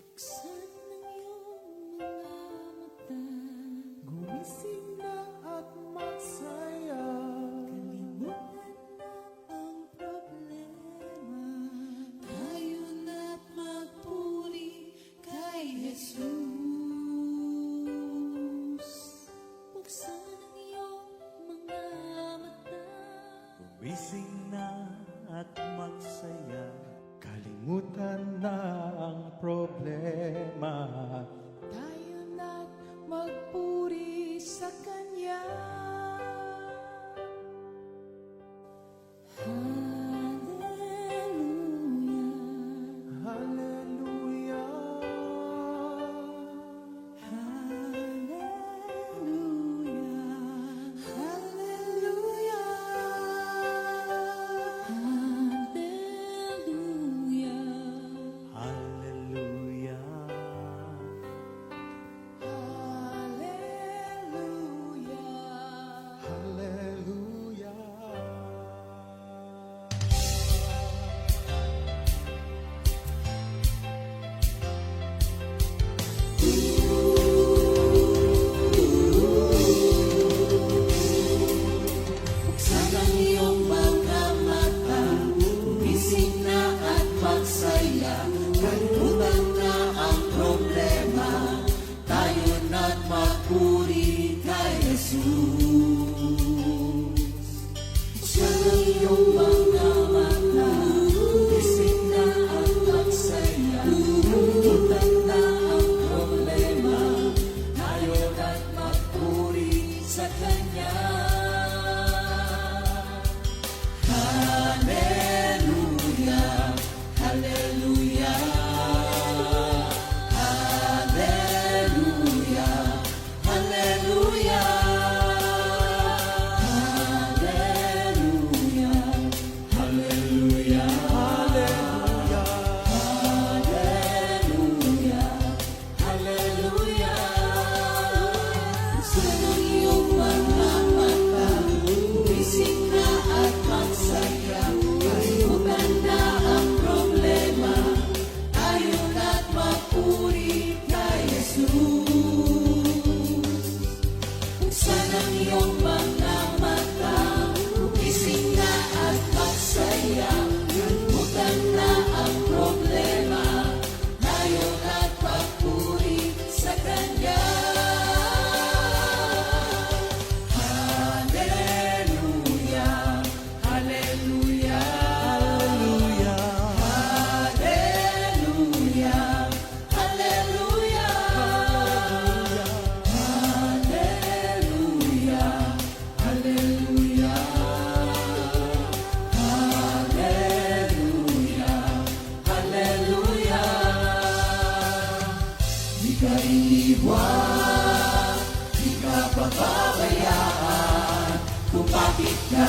Buksan ng iyong mga mata, gumising na at magsaya. Kalimutan na ang problema, tayo na't magpuri kay Jesus. Buksan ang iyong mga mata, Gumising na at magsaya. Kalimutan na ang problema. tayo na't magpuri sa Kanya. Hallelujah, Hallelujah. hallelujah, hallelujah, hallelujah, Hallelujah. hallelujah. Hallelujah. Buksan ang iyong mga mata, gumising na at magsaya. Kalimutan na ang problema, tayo na't magpuri kay Jesus. Buksan ang iyong mga mata, gumising na at magsaya. Kalimutan na ang problema, tayo na't magpuri sa Kanya. Hallelujah, hallelujah, hallelujah, hallelujah, hallelujah, hallelujah, hallelujah, hallelujah. Buksan ang iyong mga mata, gumising na at magsaya. Kalimutan na ang problema, tayo na't magpuri kay Jesus. Buksan ang iyong mga mata, gumising na at magsaya. Kalimutan na ang problema, tayo na't magpuri sa Kanya. Hallelujah, hallelujah, hallelujah, hallelujah, hallelujah, hallelujah, hallelujah, hallelujah. Di ka iniwan, di ka pababayaan. Kumapit ka,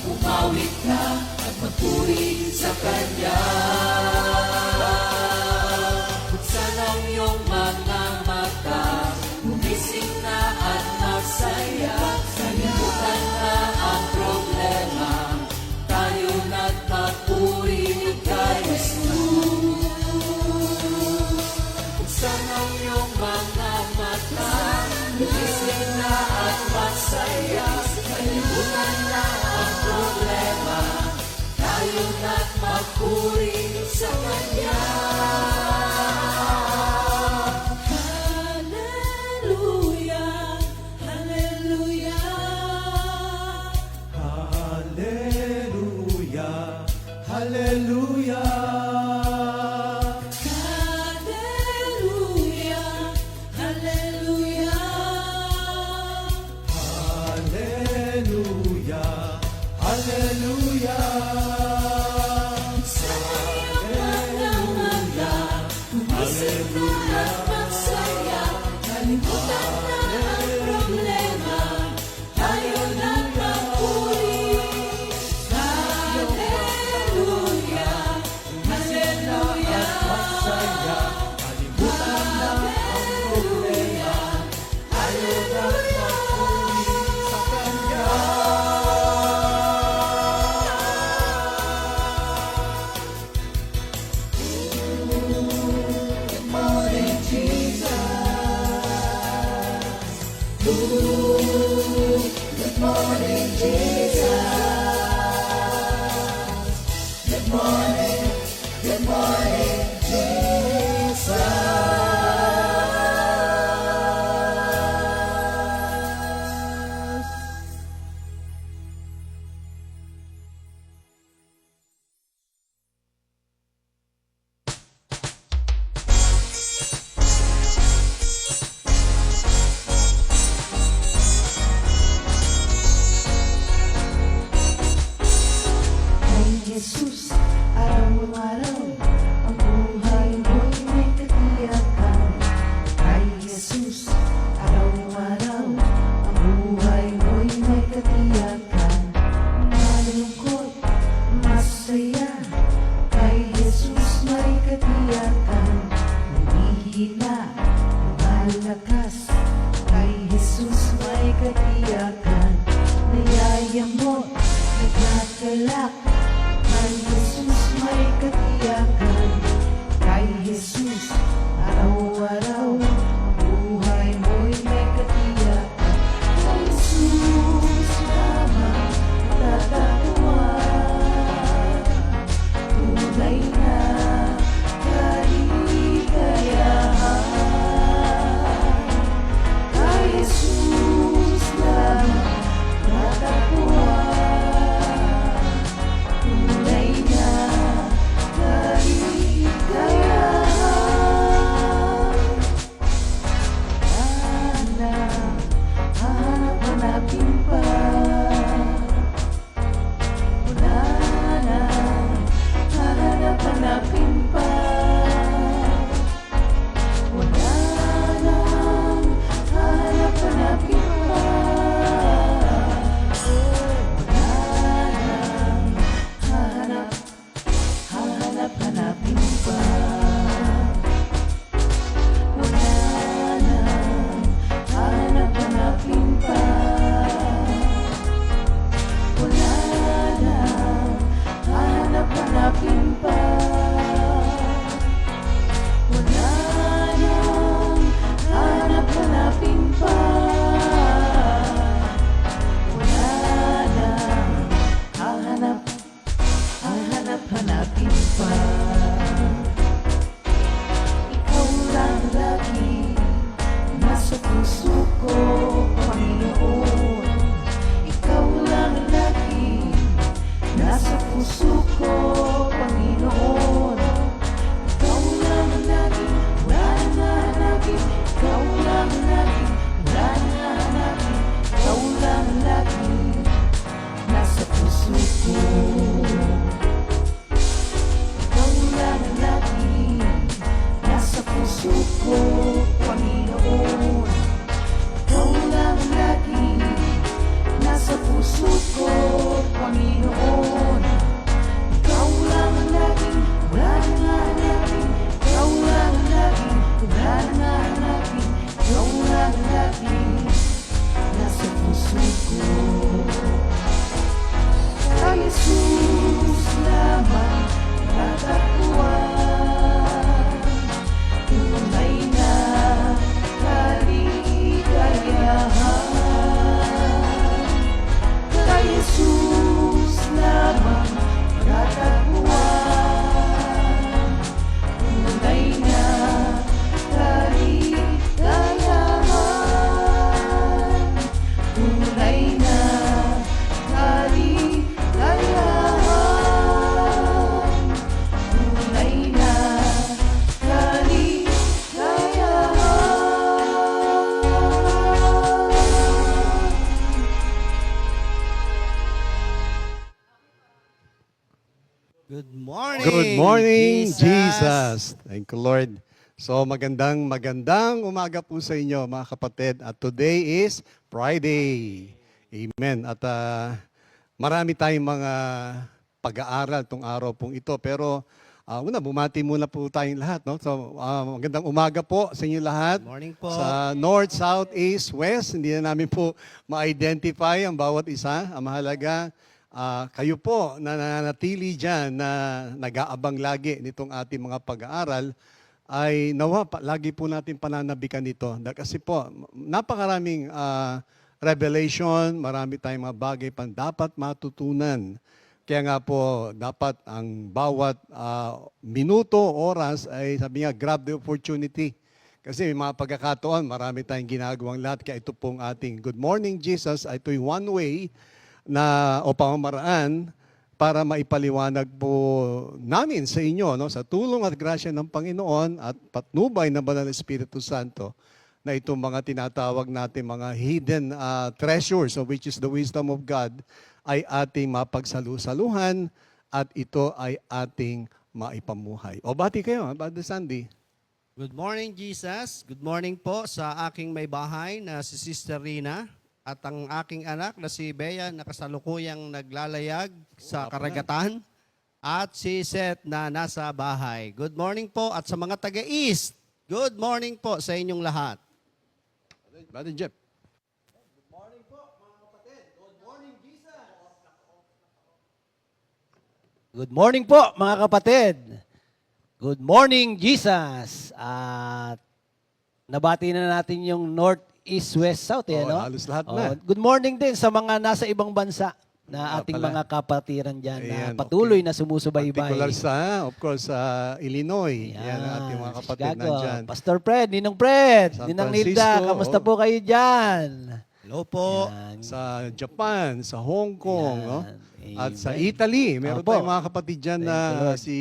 umawit ka, at magpuri sa Kanya. Buksan ang iyong mga mata, gumising na at magsaya. Kalimutan na ang problema, tayo na't magpuri kay Jesus. Buksan ang iyong mga mata, gumising na at magsaya. Kalimutan na ang problema, tayo na't magpuri sa Kanya. Hallelujah, hallelujah, Hallelujah. Hallelujah. hallelujah, hallelujah. Hallelujah. Hallelujah. Sa iyong mga mata, gumising na at magsaya. Kalimutan na ang problema, tayo na't magpuri. Kay Jesus, araw-araw, ang buhay mo'y may katiyakan. Kay Jesus, araw-araw, ang buhay mo'y may katiyakan. Malungkot, masaya, kay Jesus may katiyakan. Humihina, lumalakas, kay Jesus may katiyakan. Nayayamot, nagkakalak, kay Jesus may katiyakan. Kay Jesus, araw-araw, ang buhay mo'y may katiyakan. Kay Jesus lamang tatagpuan, tunay na kaligayahan. Kay Jesus lamang tatagpuan, tunay na kaligayahan. Hanap-hanapin pa, wala na. Hanap-hanapin pa, wala na. Hanap-hanapin pa, wala na. Hanap-hanapin pa, wala na. Hanap-hanapin pa, wala na. Hanap-hanapin pa, wala na. Hanap-hanapin pa, wala na. Hanap-hanapin pa. Ikaw lang lagi nasa puso ko, Panginoon. Ikaw lang lagi nasa puso ko, Panginoon. Ikaw lang lagi, wala na hanapin. Ikaw lang lagi, wala na hanapin. Ikaw lang lagi nasa puso ko. Ikaw lang lagi nasa puso ko, Panginoon. Ikaw lang lagi nasa puso ko, Panginoon. Ikaw lang lagi, wala na hanapin. Ikaw lang lagi, wala na hanapin. Ikaw lang lagi nasa puso ko. Kay Jesus lamang tatagpuan, tunay na kaligayahan. Kay Jesus lamang tatagpuan, tunay na kaligayahan. Tunay na kaligayahan. Tunay na kaligayahan. Good morning, Good morning, Jesus. Thank you, Lord. So magandang umaga po sa inyo, mga kapatid. At today is Friday. Amen. At marami tayong mga pag-aaral tong araw pong ito. Pero una, bumati muna po tayong lahat. No? So magandang umaga po sa inyo lahat. Morning po. Sa North, South, East, West. Hindi na namin po ma-identify ang bawat isa. Ang mahalaga, kayo po na nananatili dyan na nag-aabang lagi nitong ating mga pag-aaral ay nawa lagi po natin pananabikan nito. Kasi po, napakaraming revelation, marami tayong mga bagay pang dapat matutunan Kaya nga po, dapat ang bawat minuto, oras ay sabi nga, grab the opportunity. Kasi may mga pagkakataon, marami tayong ginagawang lahat. Kaya ito pong ating Good Morning Jesus, ito'y one way na o pamamaraan para maipaliwanag po namin sa inyo, no, sa tulong at grasya ng Panginoon at patnubay ng Banal na Espiritu Santo, na itong mga tinatawag natin mga hidden treasures, so which is the wisdom of God, ay ating mapagsalusaluhan at ito ay ating maipamuhay. O bati kayo, Brother Sandy. Good morning, Jesus. Good morning po sa aking may bahay na si Sister Rina at ang aking anak na si Bea na kasalukuyang naglalayag sa karagatan at si Seth na nasa bahay. Good morning po at sa mga taga-East, good morning po sa inyong lahat. Brother Jeff. Good morning po mga kapatid. Good morning Jesus. At nabati na natin yung North, East, West, South. Oo, no? halos lahat na. Good morning din sa mga nasa ibang bansa na ating pala. mga kapatiran dyan na Ayan, patuloy okay. na sumusubaybay. Particular sa, of course, sa Illinois. Yan, Yan ang ating mga kapatid Chicago. nandyan. Pastor Fred, Ninong Fred, San Ninang Francisco, Nilda, kamusta po kayo dyan? Hello po. Yan. Sa Japan, sa Hong Kong, Yan. no? At sa Amen. Italy, meron Opo. tayong mga kapatid dyan Thank you, na Lord. si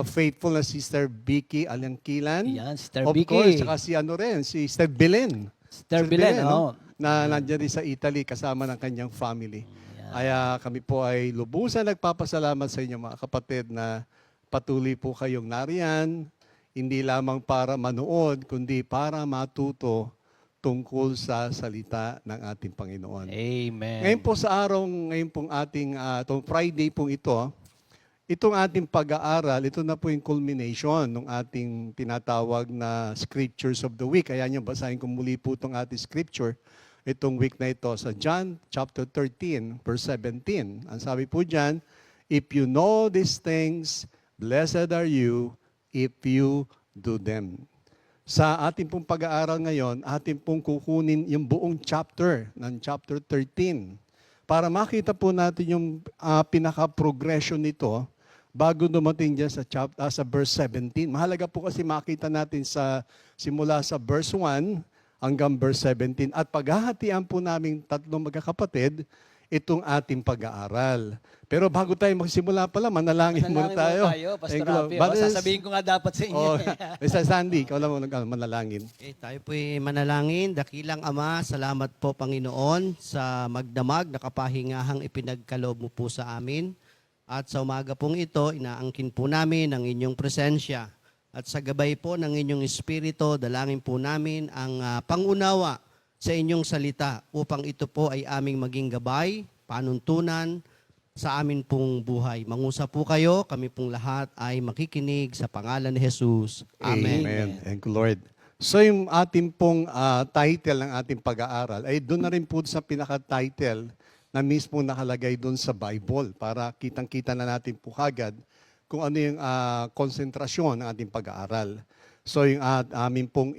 faithful na Sister Vicky Alangkilan. Yan, Sister Of Vicky. course, saka si ano rin, si Sister Belen. Sister Belen, no? oh. Na nandiyan rin sa Italy kasama ng kanyang family. Kaya kami po ay lubusan nagpapasalamat sa inyo mga kapatid na patuloy po kayong nariyan, hindi lamang para manood, kundi para matuto tungkol sa salita ng ating Panginoon. Amen. Ngayon po sa araw, ngayon pong ating, itong Friday pong ito, itong ating pag-aaral, ito na po yung culmination ng ating tinatawag na Scriptures of the Week. Kaya nyo, basahin ko muli po itong ating scripture, itong week na ito sa John chapter 13, verse 17. Ang sabi po dyan, if you know these things, blessed are you if you do them. Sa ating pong pag-aaral ngayon, ating pong kukunin yung buong chapter ng chapter 13 para makita po natin yung pinaka-progression nito bago dumating dyan sa verse 17. Mahalaga po kasi makita natin simula sa verse 1 hanggang verse 17. At paghahatian po namin tatlong magkakapatid itong ating pag-aaral. Pero bago tayo magsimula pala, manalangin muna tayo. Pastor Thank you, Lord. Rafi. Brothers- Sasabihin ko nga dapat sa inyo. Oh, Mr. Sandy, ikaw lang manalangin. Okay, tayo po'y manalangin. Dakilang Ama, salamat po Panginoon sa magdamag na kapahingahang ipinagkaloob mo po sa amin. At sa umaga pong ito, inaangkin po namin ang inyong presensya. At sa gabay po ng inyong Espiritu, dalangin po namin ang pangunawa sa inyong salita upang ito po ay aming maging gabay, panuntunan sa amin pong buhay. Mangusap po kayo, kami pong lahat ay makikinig sa pangalan ni Jesus. Amen. Amen. Thank you, Lord. So yung ating pong title ng ating pag-aaral ay doon na rin po sa pinaka-title na mismo nakalagay doon sa Bible para kitang-kita na natin po kagad kung ano yung konsentrasyon ng ating pag-aaral. So yung amin pong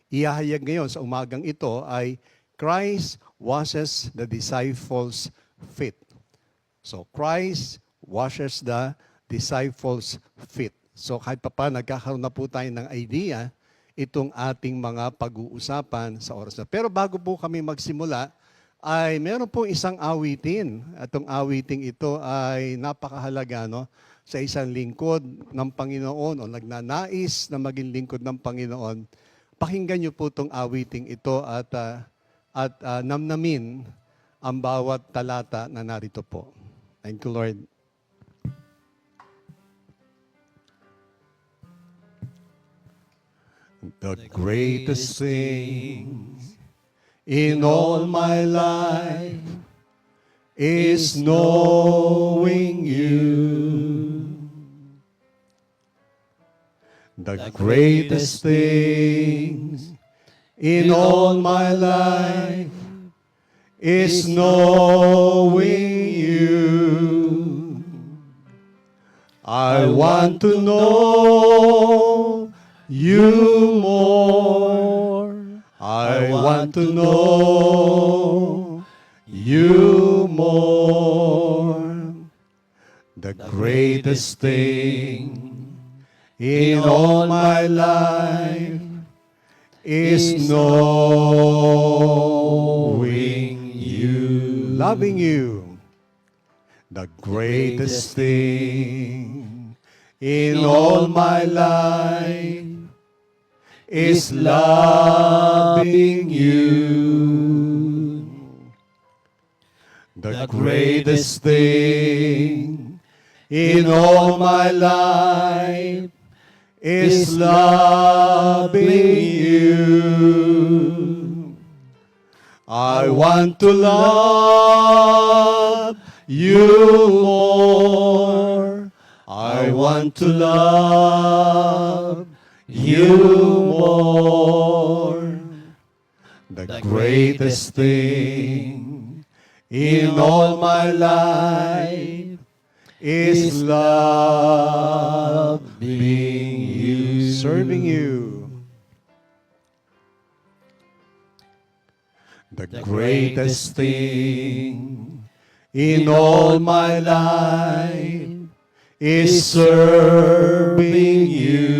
ihahayag ngayon sa umagang ito ay Christ washes the disciples' feet. So Christ washes the disciples' feet. So kahit pa nagkakaroon na po tayo ng idea itong ating mga pag-uusapan sa oras na. Pero bago po kami magsimula, ay meron pong isang awitin. Itong awiting ito ay napakahalaga, no? Sa isang lingkod ng Panginoon o nagnanais na maging lingkod ng Panginoon. Pakinggan niyo po itong awiting ito at namnamin ang bawat talata na narito po. Thank you, Lord. The greatest thing in all my life is knowing you. The greatest thing in all my life is knowing you. I want to know you more. I want to know you more. The greatest thing in all my life is knowing you, loving you. The greatest thing in all my life is loving you. The greatest thing in all my life is loving you. I want to love you more. I want to love you more. The greatest thing in all my life is loving you, serving you. The greatest thing in all my life is serving you.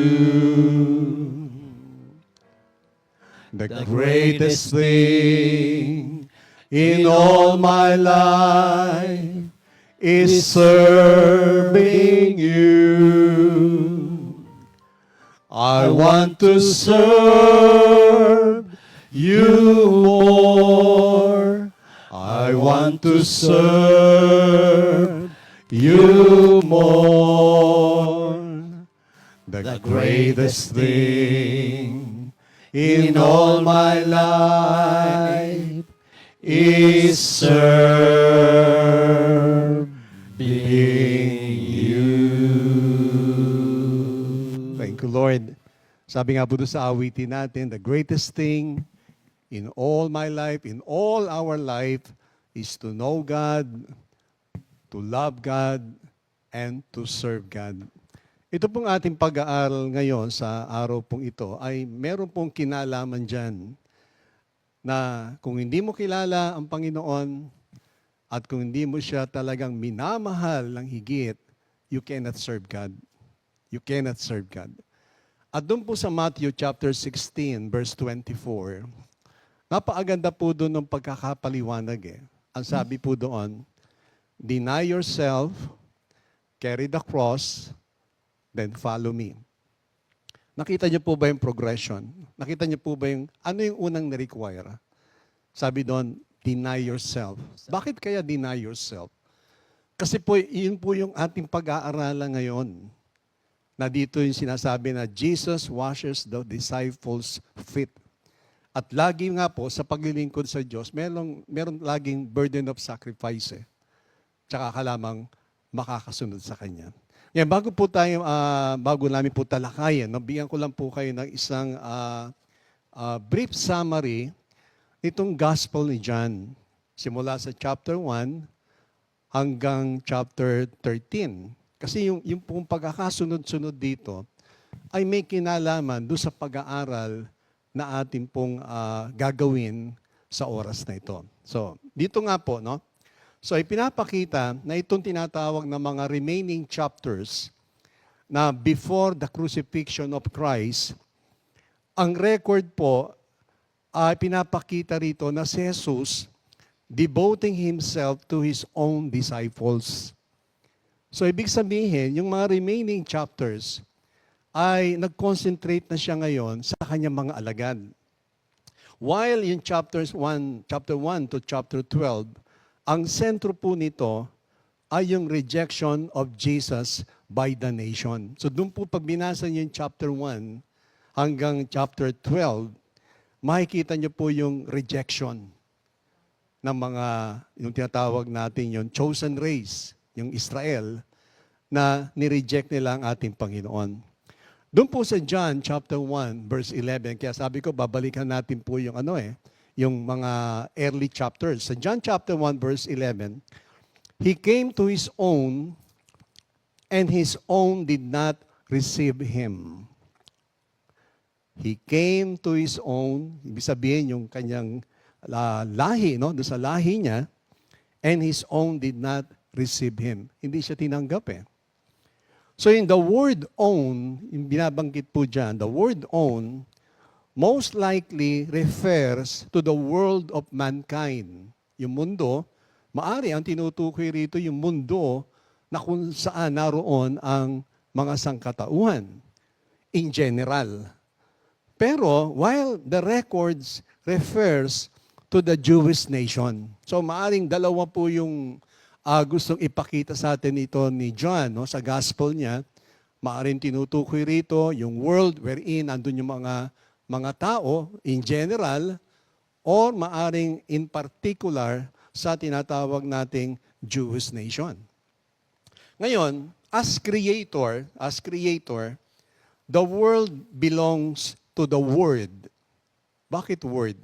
The greatest thing in all my life is serving you. I want to serve you more. I want to serve you more. The greatest thing in all my life is serving you. Thank you, Lord. Sabi nga po doon sa awitin natin, the greatest thing in all my life, in all our life, is to know God, to love God, and to serve God. Ito pong ating pag-aaral ngayon sa araw pong ito ay meron pong kinalaman dyan na kung hindi mo kilala ang Panginoon at kung hindi mo siya talagang minamahal ng higit, you cannot serve God. You cannot serve God. At doon po sa Matthew chapter 16, verse 24, napakaganda po doon ng pagkakapaliwanag eh. Ang sabi po doon, deny yourself, carry the cross, then follow me. Nakita niyo po ba yung progression? Nakita niyo po ba ano yung unang na-require? Sabi doon, deny yourself. Bakit kaya deny yourself? Kasi po, yun po yung ating pag-aaralan ngayon. Na dito yung sinasabi na Jesus washes the disciples' feet. At lagi nga po, sa paglilingkod sa Diyos, meron laging burden of sacrifice eh. Tsaka ka lamang makakasunod sa Kanya. Yan, bago namin po talakayan, nabigyan ko lang po kayo ng isang brief summary nitong Gospel ni John. Simula sa chapter 1 hanggang chapter 13. Kasi yung pong pagkakasunod-sunod dito ay may kinalaman doon sa pag-aaral na atin pong gagawin sa oras na ito. So, dito nga po, no? So, ipinapakita na itong tinatawag na mga remaining chapters na before the crucifixion of Christ, ang record po ay pinapakita rito na si Jesus devoting himself to his own disciples. So, ibig sabihin, yung mga remaining chapters ay nag-concentrate na siya ngayon sa kanyang mga alagad. While in chapter 1 to chapter 12, ang sentro po nito ay yung rejection of Jesus by the nation. So doon po pag binasa niyo yung chapter 1 hanggang chapter 12, makikita niyo po yung rejection ng mga, yung tinatawag natin yung chosen race, yung Israel, na nireject nila ang ating Panginoon. Doon po sa John chapter 1 verse 11, kaya sabi ko babalikan natin po yung yung mga early chapters. Sa John chapter 1 verse 11, He came to His own, and His own did not receive Him. He came to His own, ibig sabihin yung kanyang lahi, no? Doon sa lahi niya, and His own did not receive Him. Hindi siya tinanggap eh. So in the word own, yung binabanggit po dyan, the word own, most likely refers to the world of mankind. Yung mundo, maari ang tinutukoy rito yung mundo na kung saan naroon ang mga sangkatauhan in general. Pero while the records refers to the Jewish nation. So maaring dalawa po yung gustong ipakita sa atin ito ni John no, sa gospel niya. Maaring tinutukoy rito yung world wherein andun yung mga tao in general or maaring in particular sa tinatawag nating Jewish nation. Ngayon, as creator, the world belongs to the Word. Bakit Word?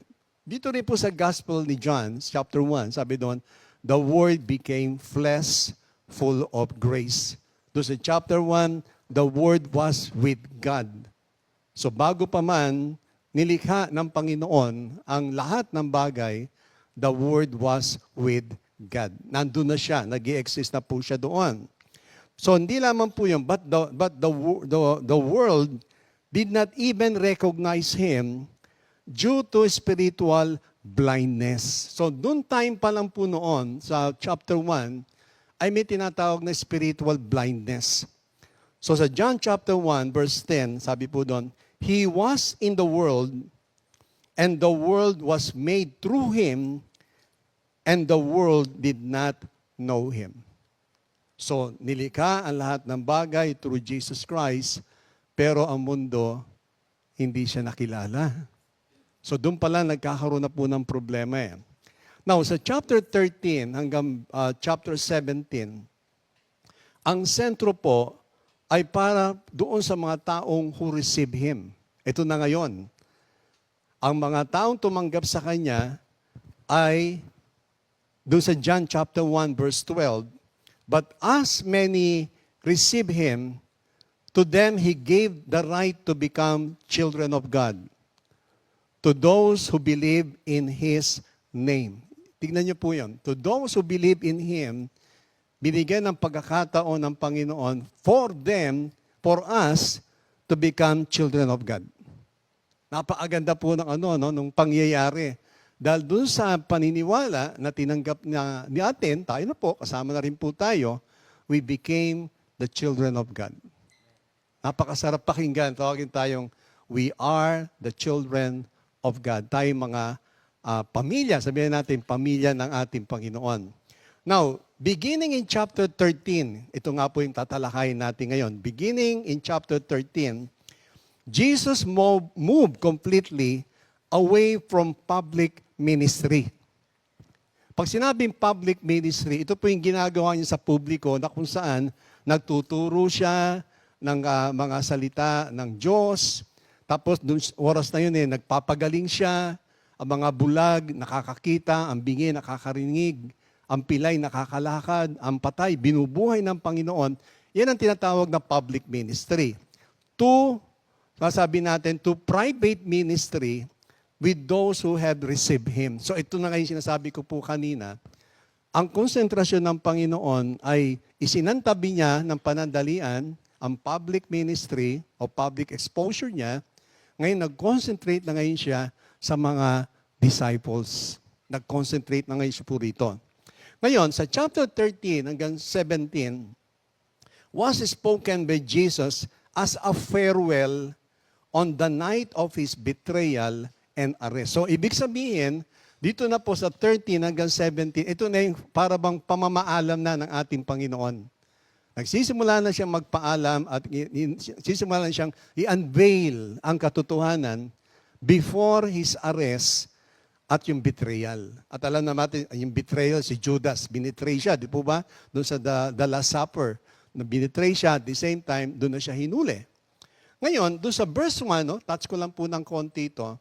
Dito rin po sa Gospel ni John, chapter 1, sabi doon, the Word became flesh, full of grace. Doon sa chapter 1, the Word was with God. So bago pa man nilikha ng Panginoon ang lahat ng bagay, the Word was with God. Nandun na siya, nag-i-exist na po siya doon. So hindi lamang po yun, but the world did not even recognize Him due to spiritual blindness. So doon time pa lang po noon, sa chapter 1, ay may tinatawag na spiritual blindness. So sa John chapter 1, verse 10, sabi po doon, He was in the world, and the world was made through Him, and the world did not know Him. So, nilikha ang lahat ng bagay through Jesus Christ, pero ang mundo, hindi siya nakilala. So, doon pala nagkakaroon na po ng problema eh. Now, sa chapter 13 hanggang chapter 17, ang sentro po ay para doon sa mga taong who receive Him. Ito na ngayon. Ang mga taong tumanggap sa Kanya ay doon sa John chapter 1 verse 12, but as many receive Him, to them He gave the right to become children of God, to those who believe in His name. Tignan niyo po yun. To those who believe in Him, binigyan ng pagkakataon ng Panginoon for them, for us, to become children of God. Napakaganda po ng nung pangyayari. Dahil doon sa paniniwala na tinanggap ni atin, tayo na po, kasama na rin po tayo, we became the children of God. Napakasarap pakinggan. Tawagin tayong, we are the children of God. Tayong mga pamilya, sabihin natin, pamilya ng ating Panginoon. Now, beginning in chapter 13, ito nga po yung tatalakayin natin ngayon. Beginning in chapter 13, Jesus moved completely away from public ministry. Pag sinabing public ministry, ito po yung ginagawa niya sa publiko na kung saan nagtuturo siya ng mga salita ng Diyos. Tapos dun, oras na yun nagpapagaling siya, ang mga bulag nakakakita, ang bingi nakakarinig, ang pilay nakakalakad, ang patay binubuhay ng Panginoon. Yan ang tinatawag na public ministry. Sasabi natin, to private ministry with those who have received Him. So ito na ngayon sinasabi ko po kanina, ang konsentrasyon ng Panginoon ay isinantabi niya ng panandalian ang public ministry o public exposure niya. Ngayon nag-concentrate na ngayon siya sa mga disciples. Nag-concentrate na ngayon siya po rito. Ngayon, sa chapter 13 hanggang 17, was spoken by Jesus as a farewell on the night of His betrayal and arrest. So, ibig sabihin, dito na po sa 13 hanggang 17, ito na yung para bang pamamaalam na ng ating Panginoon. Nagsisimula na siyang magpaalam at sisimula na siyang i-unveil ang katotohanan before His arrest at yung betrayal. At alam natin, yung betrayal, si Judas, binitray siya, di po ba? Doon sa the Last Supper, na binitray siya, at the same time, doon na siya hinuli. Ngayon, doon sa verse 1, touch ko lang po ng konti ito,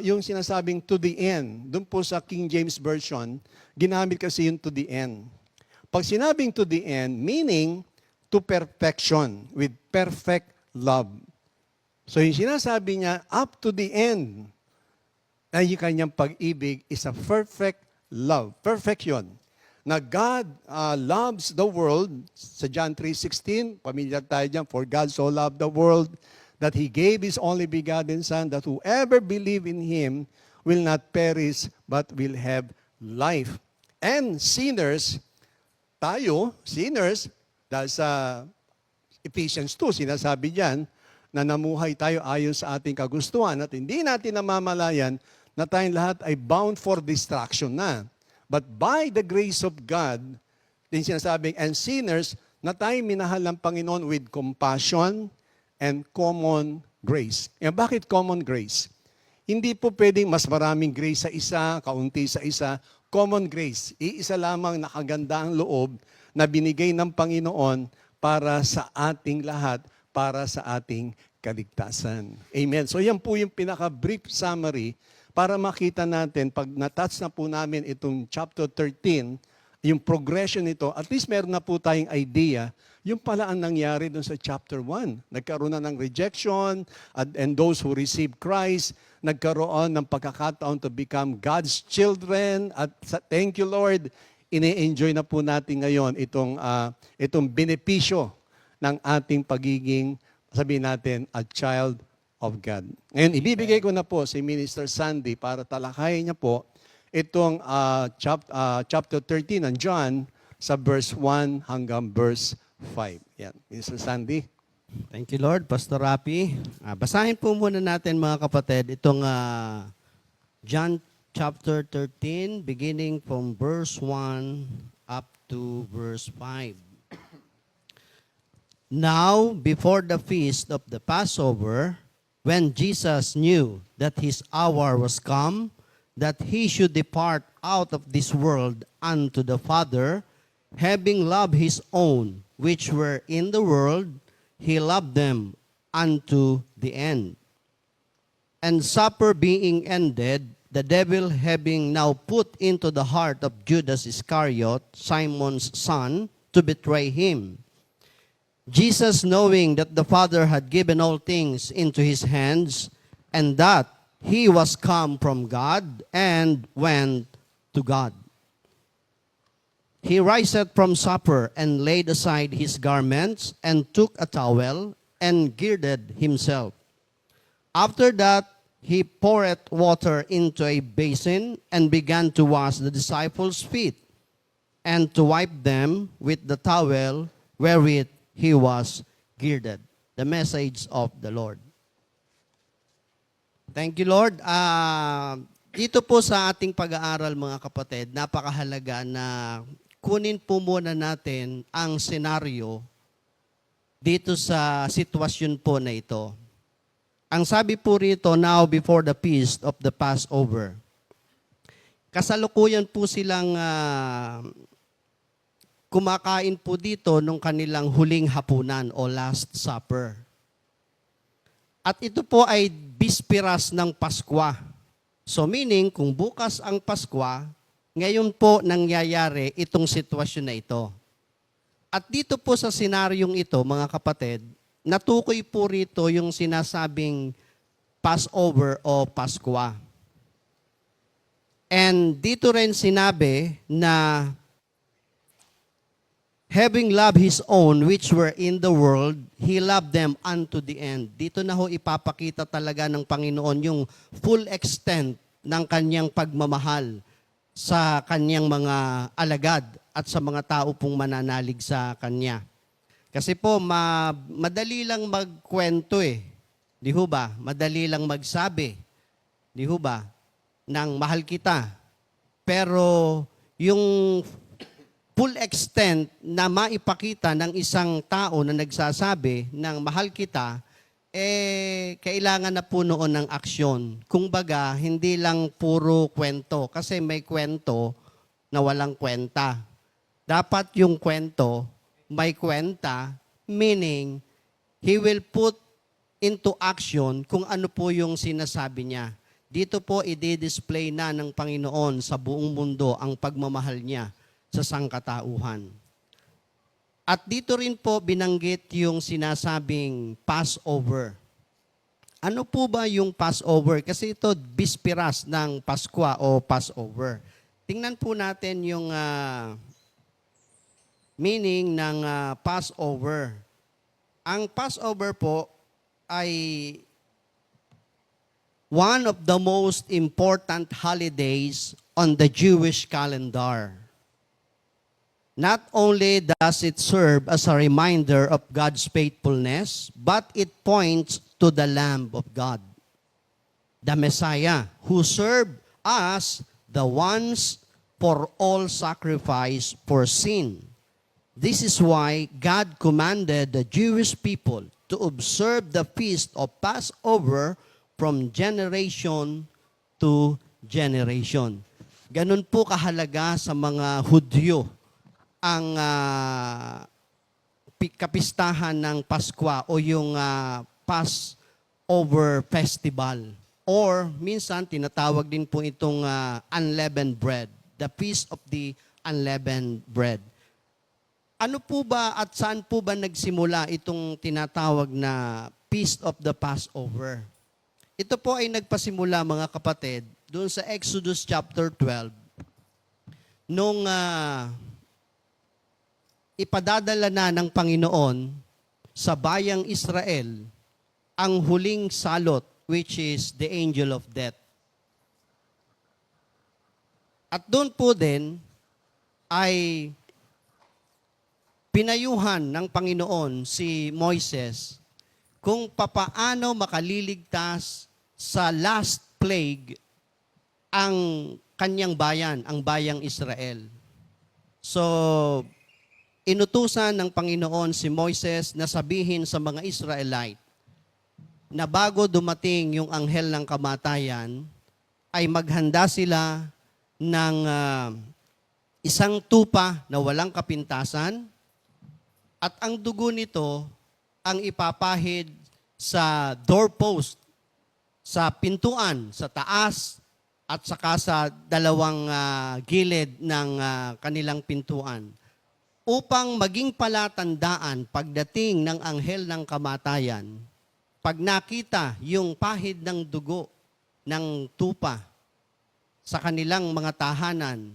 yung sinasabing to the end, doon po sa King James Version, ginamit kasi yung to the end. Pag sinabing to the end, meaning to perfection, with perfect love. So yung sinasabi niya, up to the end, ay yung kanyang pag-ibig is a perfect love. Perfect yun. na God loves the world. Sa John 3:16, pamilyar tayo dyan, for God so loved the world that He gave His only begotten Son, that whoever believe in Him will not perish, but will have life. And sinners, tayo, sinners, dahil sa Ephesians 2, sinasabi diyan na namuhay tayo ayon sa ating kagustuhan at hindi natin namamalayan na tayong lahat ay bound for destruction na. But by the grace of God, din sinasabing, and sinners, na tayo minahal ng Panginoon with compassion and common grace. E bakit common grace? Hindi po pwedeng mas maraming grace sa isa, kaunti sa isa. Common grace, iisa lamang nakagandang loob na binigay ng Panginoon para sa ating lahat, para sa ating kaligtasan. Amen. So yan po yung pinaka-brief summary para makita natin, pag natouch na po namin itong chapter 13, yung progression nito, at least meron na po tayong idea, yung pala ang nangyari dun sa chapter 1. Nagkaroon na ng rejection, and those who receive Christ, nagkaroon ng pagkakataon to become God's children, at thank you Lord, ini-enjoy na po natin ngayon itong benepisyo ng ating pagiging, sabihin natin, a child of God. Ngayon, ibibigay ko na po si Minister Sandy para talakayin niya po itong chapter 13 ng John sa verse 1 hanggang verse 5. Yan. Minister Sandy. Thank you, Lord. Pastor Rapi. Basahin po muna natin, mga kapatid, itong John chapter 13, beginning from verse 1 up to verse 5. Now, before the feast of the Passover, when Jesus knew that his hour was come, that he should depart out of this world unto the Father, having loved his own which were in the world, he loved them unto the end. And supper being ended, the devil having now put into the heart of Judas Iscariot, Simon's son, to betray him. Jesus, knowing that the Father had given all things into his hands, and that he was come from God, and went to God. He riseth from supper, and laid aside his garments, and took a towel, and girded himself. After that, he poureth water into a basin, and began to wash the disciples' feet, and to wipe them with the towel wherewith he was girded. The message of the Lord. Thank you, Lord. Dito po sa ating pag-aaral, mga kapatid, napakahalaga na kunin po muna natin ang senaryo dito sa sitwasyon po na ito. Ang sabi po rito, now before the feast of the Passover. Kasalukuyan po silang kumakain po dito nung kanilang huling hapunan o Last Supper. At ito po ay bispiras ng Paskwa. So meaning, kung bukas ang Paskwa, ngayon po nangyayari itong sitwasyon na ito. At dito po sa senaryong ito, mga kapatid, natukoy po rito yung sinasabing Passover o Paskwa. And dito rin sinabi na having loved his own which were in the world, he loved them unto the end. Dito na ho ipapakita talaga ng Panginoon yung full extent ng kanyang pagmamahal sa kanyang mga alagad at sa mga tao pong mananalig sa kanya. Kasi po, madali lang magkwento eh. Di ho ba? Madali lang magsabi. Di ho ba? Nang mahal kita. Pero yung full extent na maipakita ng isang tao na nagsasabi ng mahal kita, kailangan na po noon ng aksyon. Kung baga, hindi lang puro kwento. Kasi may kwento na walang kwenta. Dapat yung kwento, may kwenta, meaning, he will put into action kung ano po yung sinasabi niya. Dito po, i-display na ng Panginoon sa buong mundo ang pagmamahal niya sa sangkatauhan. At dito rin po binanggit yung sinasabing Passover. Ano po ba yung Passover? Kasi ito, bispiras ng Paskwa o Passover. Tingnan po natin yung meaning ng Passover. Ang Passover po ay one of the most important holidays on the Jewish calendar. Not only does it serve as a reminder of God's faithfulness, but it points to the Lamb of God, the Messiah, who served as the once for all sacrifice for sin. This is why God commanded the Jewish people to observe the feast of Passover from generation to generation. Ganun po kahalaga sa mga Hudyo ang kapistahan ng Paskwa o yung Passover Festival. Or minsan tinatawag din po itong unleavened bread, the Feast of the Unleavened Bread. Ano po ba at saan po ba nagsimula itong tinatawag na Feast of the Passover? Ito po ay nagpasimula, mga kapatid, doon sa Exodus chapter 12, nung ipadadala na ng Panginoon sa bayang Israel ang huling salot, which is the angel of death. At doon po din ay pinayuhan ng Panginoon si Moises kung papaano makaliligtas sa last plague ang kanyang bayan, ang bayang Israel. So, inutusan ng Panginoon si Moises na sabihin sa mga Israelite na bago dumating yung anghel ng kamatayan, ay maghanda sila ng isang tupa na walang kapintasan, at ang dugo nito ang ipapahid sa doorpost, sa pintuan, sa taas, at saka sa dalawang gilid ng kanilang pintuan, upang maging palatandaan pagdating ng anghel ng kamatayan, pag nakita yung pahid ng dugo ng tupa sa kanilang mga tahanan,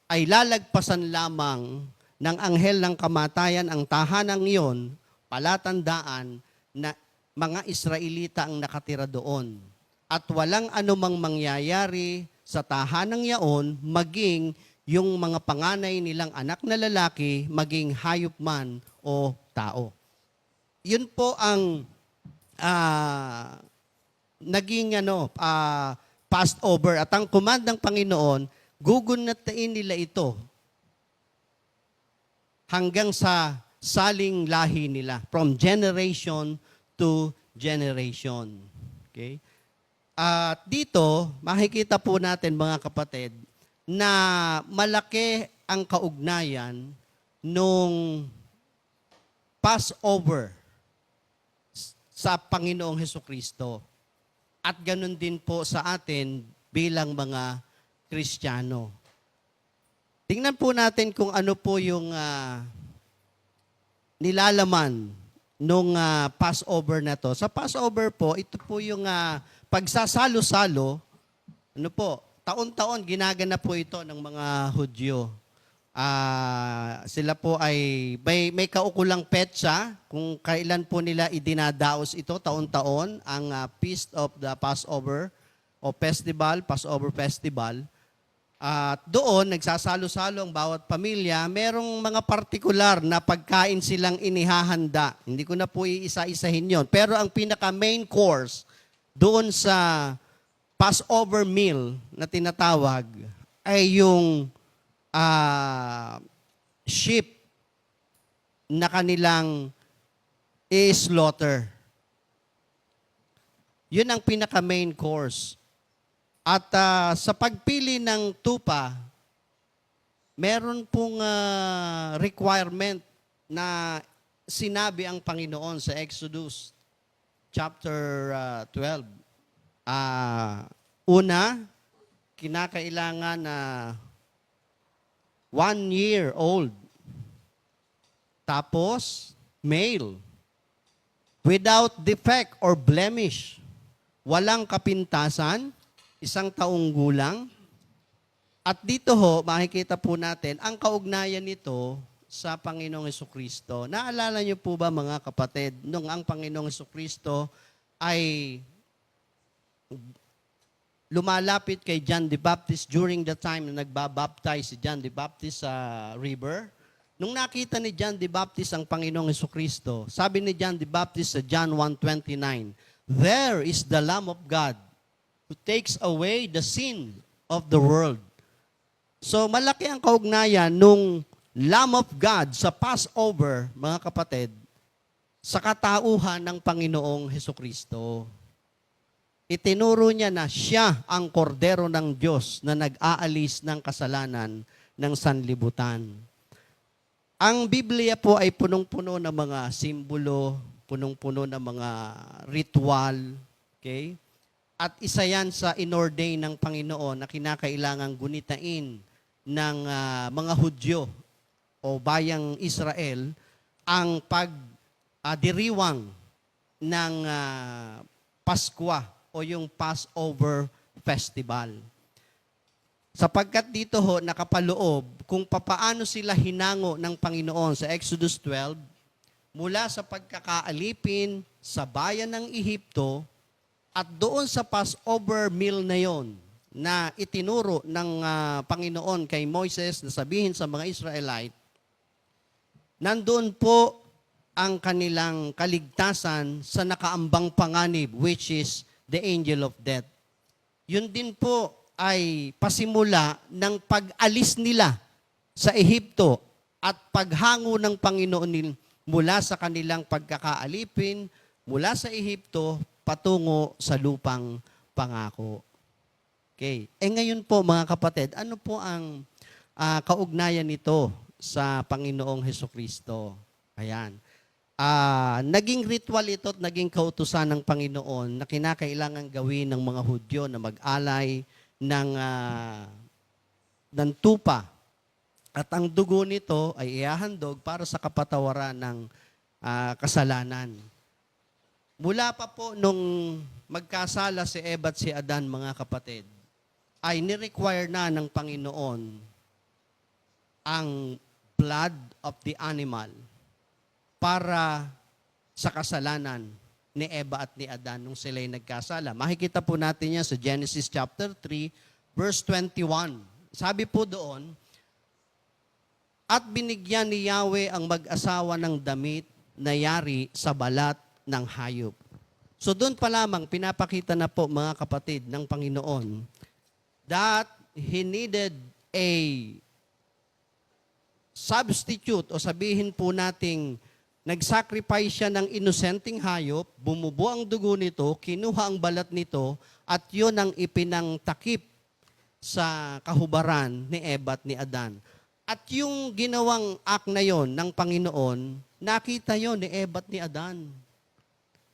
ay lalagpasan lamang ng anghel ng kamatayan ang tahanang iyon, palatandaan na mga Israelita ang nakatira doon. At walang anumang mangyayari sa tahanang yaon, maging yung mga panganay nilang anak na lalaki, maging hayop man o tao. Yun po ang naging Passover. At ang command ng Panginoon, gugunatain nila ito hanggang sa saling lahi nila, from generation to generation. Okay? At dito, makikita po natin, mga kapatid, na malaki ang kaugnayan nung Passover sa Panginoong Hesukristo. At ganun din po sa atin bilang mga Kristiyano. Tingnan po natin kung ano po yung nilalaman nung Passover na to. Sa Passover po, ito po yung pagsasalo-salo, ano po, taon-taon ginaganap po ito ng mga Hudyo. Sila po ay may kaukulang petsa kung kailan po nila idinadaos ito taon-taon, ang Feast of the Passover o Festival, Passover Festival. At doon, nagsasalo-salo ang bawat pamilya. Merong mga partikular na pagkain silang inihahanda. Hindi ko na po iisa-isahin yon. Pero ang pinaka-main course doon sa Passover meal na tinatawag ay yung sheep na kanilang i-slaughter. Yun ang pinaka-main course. At sa pagpili ng tupa, meron pong requirement na sinabi ang Panginoon sa Exodus chapter 12. Una, kinakailangan na 1 year old. Tapos, male. Without defect or blemish. Walang kapintasan, 1 taong gulang. At dito ho, makikita po natin, ang kaugnayan nito sa Panginoong Hesukristo. Naalala niyo po ba mga kapatid, nung ang Panginoong Hesukristo ay lumalapit kay John the Baptist during the time na nagbabaptize si John the Baptist sa river? Nung nakita ni John the Baptist ang Panginoong Hesukristo, sabi ni John the Baptist sa John 1:29, "There is the Lamb of God who takes away the sin of the world." So malaki ang kaugnayan nung Lamb of God sa Passover, mga kapatid, sa katauhan ng Panginoong Hesukristo. Itinuro niya na siya ang kordero ng Diyos na nag-aalis ng kasalanan ng sanlibutan. Ang Biblia po ay punong-puno ng mga simbolo, punong-puno ng mga ritual, okay? At isa yan sa inordain ng Panginoon na kinakailangang gunitain ng mga Hudyo o bayang Israel ang pagdiriwang ng Paskwa o yung Passover Festival. Sapagkat dito ho nakapaloob kung papaano sila hinango ng Panginoon sa Exodus 12 mula sa pagkakaalipin sa bayan ng Ehipto at doon sa Passover meal na yon na itinuro ng Panginoon kay Moises na sabihin sa mga Israelite, nandoon po ang kanilang kaligtasan sa nakaambang panganib, which is the angel of death. Yun din po ay pasimula ng pag-alis nila sa Ehipto at paghango ng Panginoon mula sa kanilang pagkakaalipin, mula sa Ehipto, patungo sa lupang pangako. Okay. Ngayon po mga kapatid, ano po ang kaugnayan nito sa Panginoong Hesukristo? Ayan. Naging ritual ito at naging kautusan ng Panginoon na kinakailangan gawin ng mga Hudyo na mag-alay ng tupa. At ang dugo nito ay ihahandog para sa kapatawaran ng kasalanan. Mula pa po nung magkasala si Eva at si Adan, mga kapatid, ay ni-require na ng Panginoon ang blood of the animal para sa kasalanan ni Eva at ni Adan nung sila'y nagkasala. Makikita po natin yan sa Genesis chapter 3, verse 21. Sabi po doon, "At binigyan ni Yahweh ang mag-asawa ng damit na yari sa balat ng hayop." So doon pa lamang pinapakita na po mga kapatid ng Panginoon that He needed a substitute o sabihin po nating nag-sacrifice siya ng inosenteng hayop, bumubo ang dugo nito, kinuha ang balat nito, at yun ang ipinangtakip sa kahubaran ni Eva at ni Adan. At yung ginawang act na yon ng Panginoon, nakita yon ni Eva at ni Adan.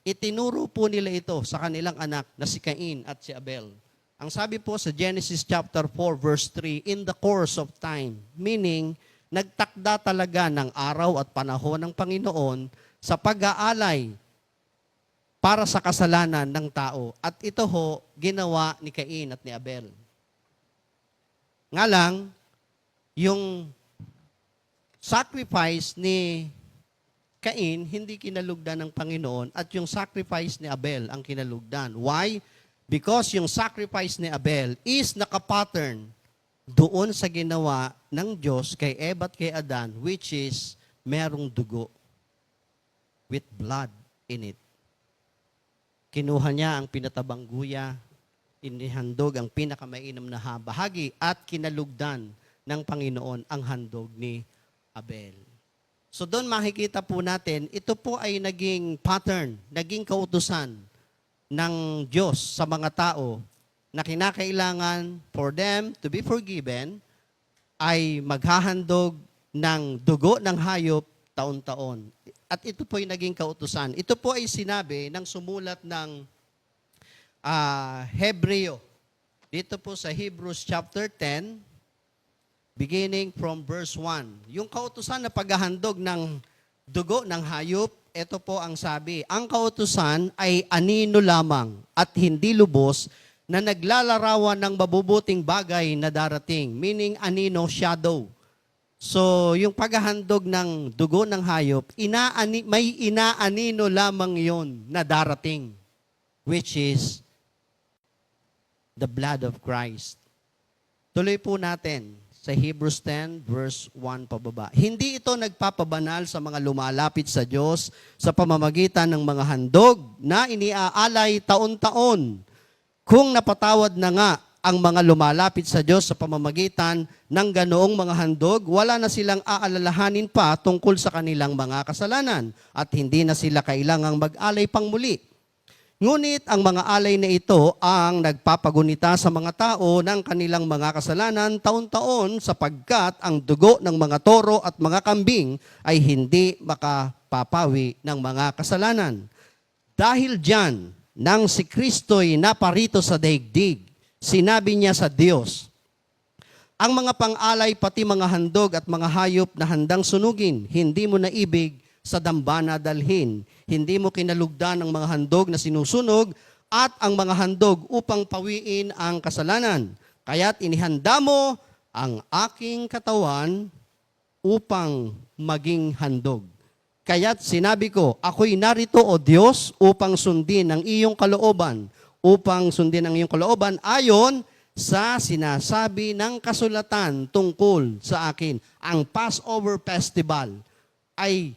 Itinuro po nila ito sa kanilang anak na si Cain at si Abel. Ang sabi po sa Genesis chapter 4 verse 3, "In the course of time," meaning nagtakda talaga ng araw at panahon ng Panginoon sa pag-aalay para sa kasalanan ng tao. At ito ho, ginawa ni Cain at ni Abel. Nga lang, yung sacrifice ni Cain, hindi kinalugdan ng Panginoon, at yung sacrifice ni Abel ang kinalugdan. Why? Because yung sacrifice ni Abel is nakapattern doon sa ginawa ng Diyos kay Eva at kay Adan, which is merong dugo with blood in it. Kinuha niya ang pinatabang guya, inihandog ang pinakamainam na bahagi at kinalugdan ng Panginoon ang handog ni Abel. So doon makikita po natin, ito po ay naging pattern, naging kautusan ng Diyos sa mga tao na kinakailangan for them to be forgiven ay maghahandog ng dugo ng hayop taon-taon. At ito po ay naging kautusan. Ito po ay sinabi ng sumulat ng Hebreo. Dito po sa Hebrews chapter 10, beginning from verse 1. Yung kautusan na paghahandog ng dugo ng hayop, ito po ang sabi, "Ang kautusan ay anino lamang at hindi lubos na naglalarawan ng mabubuting bagay na darating," meaning anino, shadow. So, yung paghahandog ng dugo ng hayop, may inaanino lamang yon na darating, which is the blood of Christ. Tuloy po natin sa Hebrews 10 verse 1 pababa. Hindi ito nagpapabanal sa mga lumalapit sa Diyos sa pamamagitan ng mga handog na iniaalay taon-taon. Kung napatawad na nga ang mga lumalapit sa Diyos sa pamamagitan ng ganoong mga handog, wala na silang aalalahanin pa tungkol sa kanilang mga kasalanan at hindi na sila kailangang mag-alay pang muli. Ngunit ang mga alay na ito ang nagpapagunita sa mga tao ng kanilang mga kasalanan taon-taon sapagkat ang dugo ng mga toro at mga kambing ay hindi makapapawi ng mga kasalanan. Dahil diyan, nang si Kristo'y naparito sa daigdig, sinabi niya sa Diyos, ang mga pang-alay pati mga handog at mga hayop na handang sunugin, hindi mo naibig sa dambana dalhin. Hindi mo kinalugdan ang mga handog na sinusunog at ang mga handog upang pawiin ang kasalanan. Kaya't inihanda mo ang aking katawan upang maging handog. Kaya't sinabi ko, ako'y narito o Diyos upang sundin ang iyong kalooban, ayon sa sinasabi ng kasulatan tungkol sa akin. Ang Passover Festival ay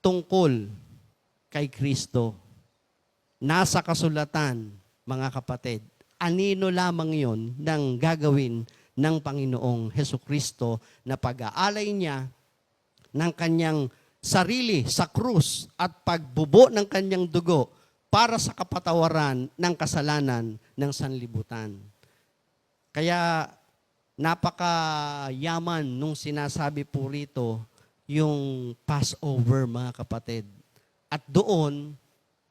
tungkol kay Kristo. Nasa kasulatan, mga kapatid. Anino lamang yon ng gagawin ng Panginoong Hesukristo na pag-aalay niya ng kanyang sarili sa krus at pagbubo ng kanyang dugo para sa kapatawaran ng kasalanan ng sanlibutan. Kaya napakayaman nung sinasabi po rito yung Passover, mga kapatid. At doon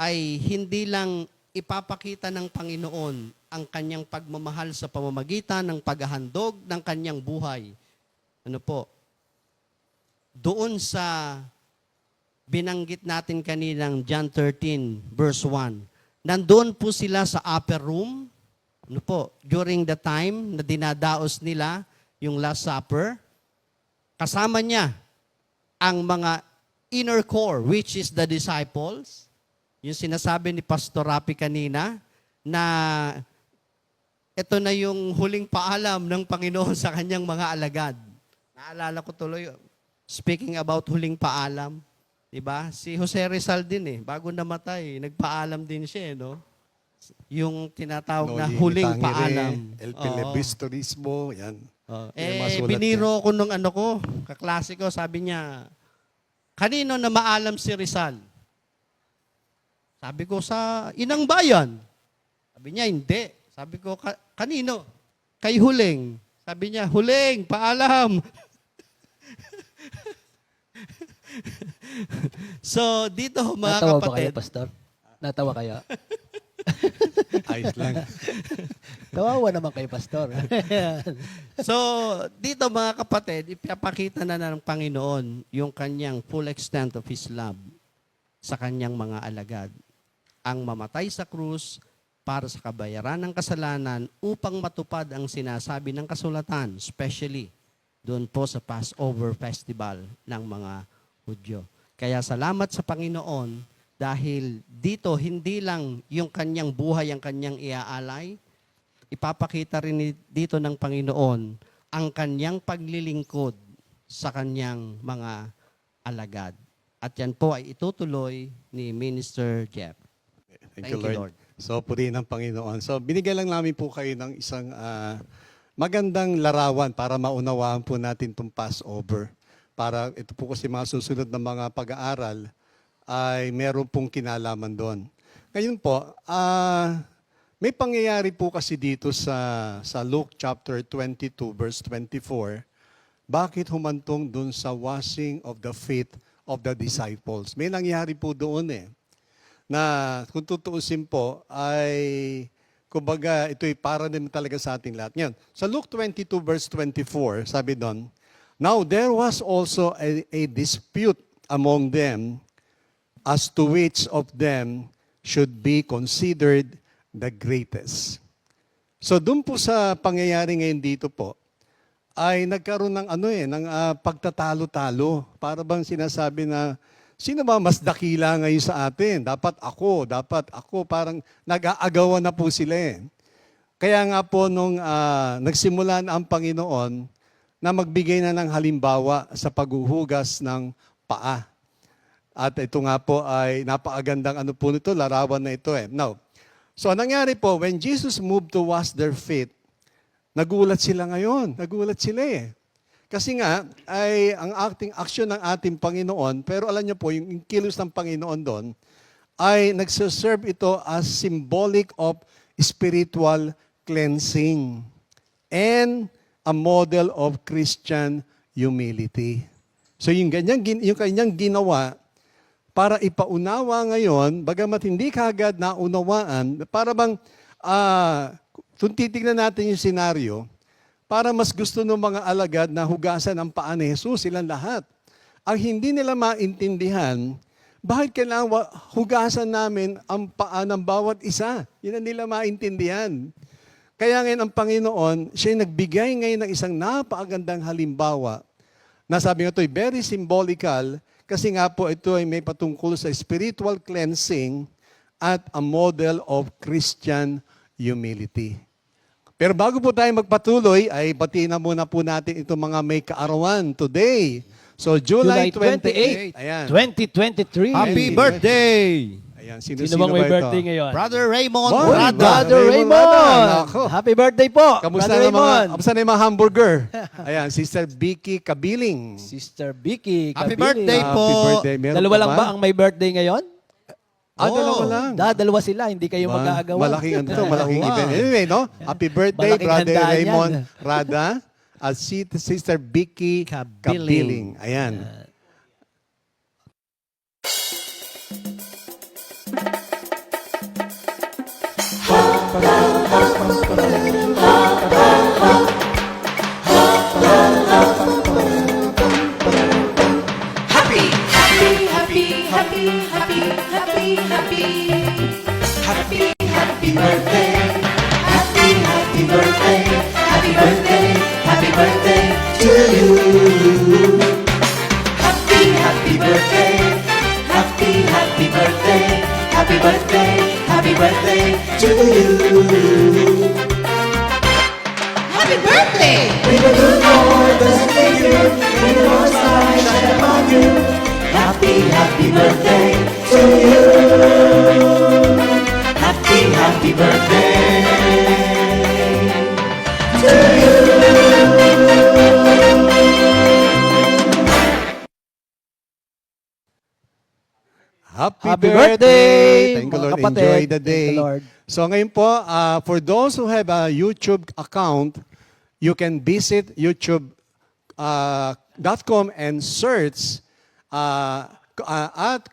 ay hindi lang ipapakita ng Panginoon ang kanyang pagmamahal sa pamamagitan ng paghahandog ng kanyang buhay. Doon sa binanggit natin kaninang John 13 verse 1. Nandoon po sila sa upper room, during the time na dinadaos nila yung Last Supper. Kasama niya ang mga inner core, which is the disciples. Yung sinasabi ni Pastor Rapi kanina, na ito na yung huling paalam ng Panginoon sa kanyang mga alagad. Naalala ko tuloy, speaking about huling paalam, diba? Si Jose Rizal din bago namatay, nagpaalam din siya, no? Yung tinatawag na huling paalam. El Pelebistorismo, yan. Biniro ko nung kaklase ko, sabi niya, kanino na maalam si Rizal? Sabi ko, sa inang bayan. Sabi niya, hindi. Sabi ko, kanino? Kay Huling. Sabi niya, Huling, paalam. So, dito mga Natawa kapatid. ba kayo, Pastor? Natawa kayo? Ayos lang. Tawawa naman kayo, Pastor. So, dito mga kapatid, ipapakita na ng Panginoon yung kanyang full extent of His love sa kanyang mga alagad. Ang mamatay sa krus para sa kabayaran ng kasalanan upang matupad ang sinasabi ng kasulatan, especially doon po sa Passover Festival ng mga Hudyo. Kaya salamat sa Panginoon dahil dito hindi lang yung kanyang buhay ang kanyang iaalay, ipapakita rin dito ng Panginoon ang kanyang paglilingkod sa kanyang mga alagad. At yan po ay itutuloy ni Minister Jeff. Thank you, Lord. So, purihin ng Panginoon. So, binigyan lang namin po kayo ng isang magandang larawan para maunawaan po natin itong Passover. Para ito po kasi mga susunod na mga pag-aaral ay meron pong kinalaman doon. Ngayon po, may pangyayari po kasi dito sa Luke chapter 22 verse 24. Bakit humantong doon sa washing of the feet of the disciples? May nangyari po doon na kung tutuusin po ay kumbaga ito'y para din talaga sa ating lahat. Ngayon, sa Luke 22 verse 24, sabi doon, now there was also a dispute among them as to which of them should be considered the greatest. So doon po sa pangyayari ngayon dito po, ay nagkaroon ng pagtatalo-talo. Para bang sinasabi na, sino ba mas dakila ngayon sa atin? Dapat ako. Parang nag-aagawan na po sila eh. Kaya nga po nung nagsimula na ang Panginoon na magbigay na ng halimbawa sa paghuhugas ng paa. At ito nga po ay napakagandang larawan na ito eh. Now, so nangyari po, when Jesus moved to wash their feet, nagulat sila ngayon. Nagulat sila eh. Kasi nga, ay ang action ng ating Panginoon, pero alam niyo po, yung kilos ng Panginoon doon, ay nagsiserve ito as symbolic of spiritual cleansing and a model of Christian humility. So yung kanyang ginawa, para ipaunawa ngayon, bagamat hindi kagad naunawaan, para bang, kung titignan natin yung senaryo, para mas gusto ng mga alagad na hugasan ang paa ni Jesus, silang lahat. Ang hindi nila maintindihan, bakit kailangan hugasan namin ang paa ng bawat isa? Yun ang nila maintindihan. Kaya ngayon ang Panginoon, siya nagbigay ngayon ng isang napakagandang halimbawa na sabi nga ito, very symbolical, kasi nga po ito ay may patungkol sa spiritual cleansing at a model of Christian humility. Pero bago po tayo magpatuloy, ay batiin na muna po natin itong mga may kaarawan today. So July 28, ayan. 2023. Happy birthday! Ayan, Sino bang may birthday ngayon? Brother Raymond Boy, Rada. Brother Raymond Raymond! Rada, nako. Happy birthday po! Kamusta Brother na yung mga hamburger? Ayan, Sister Vicky Kabiling. Sister Vicky, Happy Kabiling. birthday po. Happy birthday. Meron Dalawa pa lang ba ang may birthday ngayon? Dalawa lang. Dalawa sila, hindi kayo mag-aagawan. Malaking malaking event. Anyway, no? Happy birthday, Malaking Brother handaan Raymond yan. Rada at Sister Vicky Kabiling. Ayan. Happy, happy, happy, happy, happy, happy, happy. Happy, happy birthday. Happy, happy birthday. Happy birthday, happy birthday to you. Happy, happy birthday. Happy, happy birthday. Happy birthday, happy birthday to you. Happy birthday! May the good Lord bless you. May the Lord's light shine upon you. Happy, happy birthday to you. Happy, happy birthday to you. Happy birthday, Thank you, mga Lord. kapatid. Enjoy the Thank day. you, Lord. So ngayon po, for those who have a YouTube account, you can visit youtube.com and search at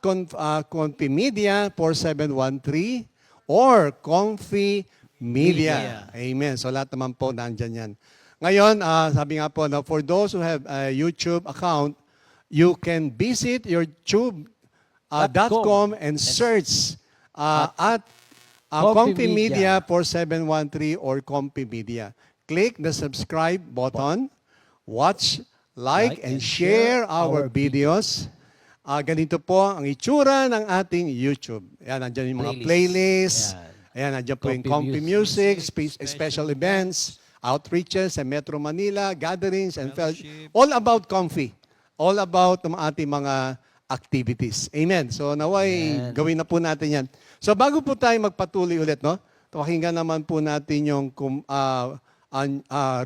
Confi Media 4713 or Confi Media. Amen. So lahat naman po nandyan yan. Ngayon, sabi nga po, for those who have a YouTube account, you can visit youtube.com and search at Confi Media 4713 or Confi Media. Click the subscribe button, watch, like, and share our videos. Ganito po ang itsura ng ating YouTube. Ayan, nandiyan yung mga playlists. Ayan, nandiyan po yung Confi Music, special events, outreaches sa Metro Manila, gatherings, and fellowship. All about Confi. All about ng ating mga activities. Amen. So naway, gawin na po natin yan. So bago po tayo magpatuloy ulit, no? Pakinggan naman po natin yung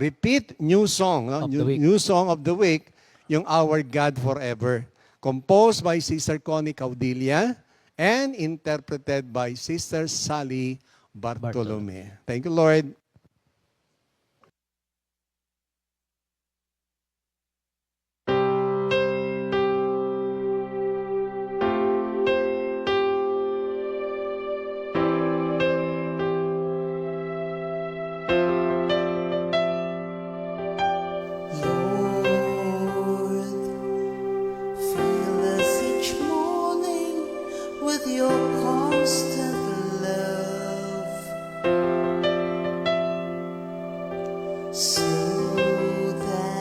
repeat new song, no? New song of the week, yung Our God Forever. Composed by Sister Connie Caudilia and interpreted by Sister Sally Bartolome. Thank you, Lord. Fill us each morning with your constant love, so that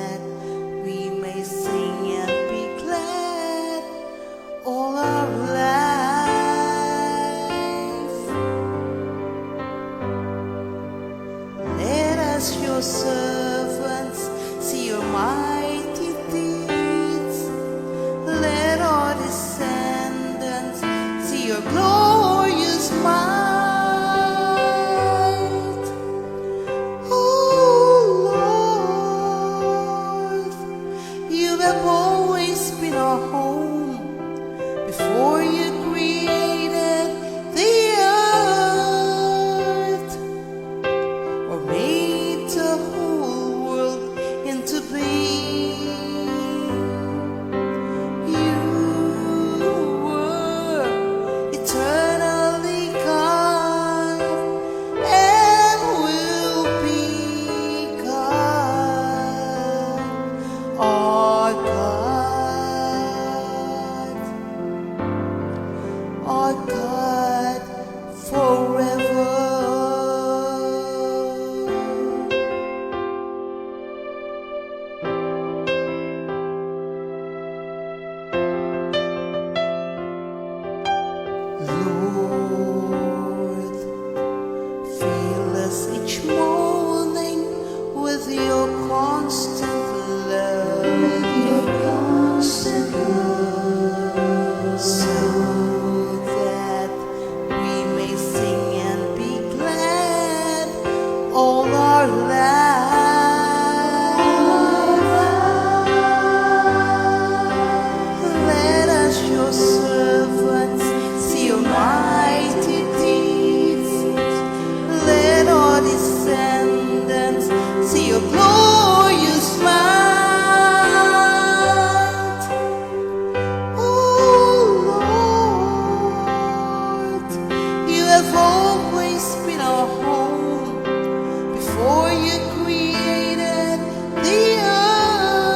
your glorious might. Oh Lord, you have always been our home before you created the earth or made the whole world into being. You were eternally God and will be God, our God forever. Lord, fill us each morning with your constant love, so that we may sing and be glad all our lives. Let us, your servants, see your mighty deeds. Let our descendants see your glorious might. Oh Lord, you have always been our home before you created the earth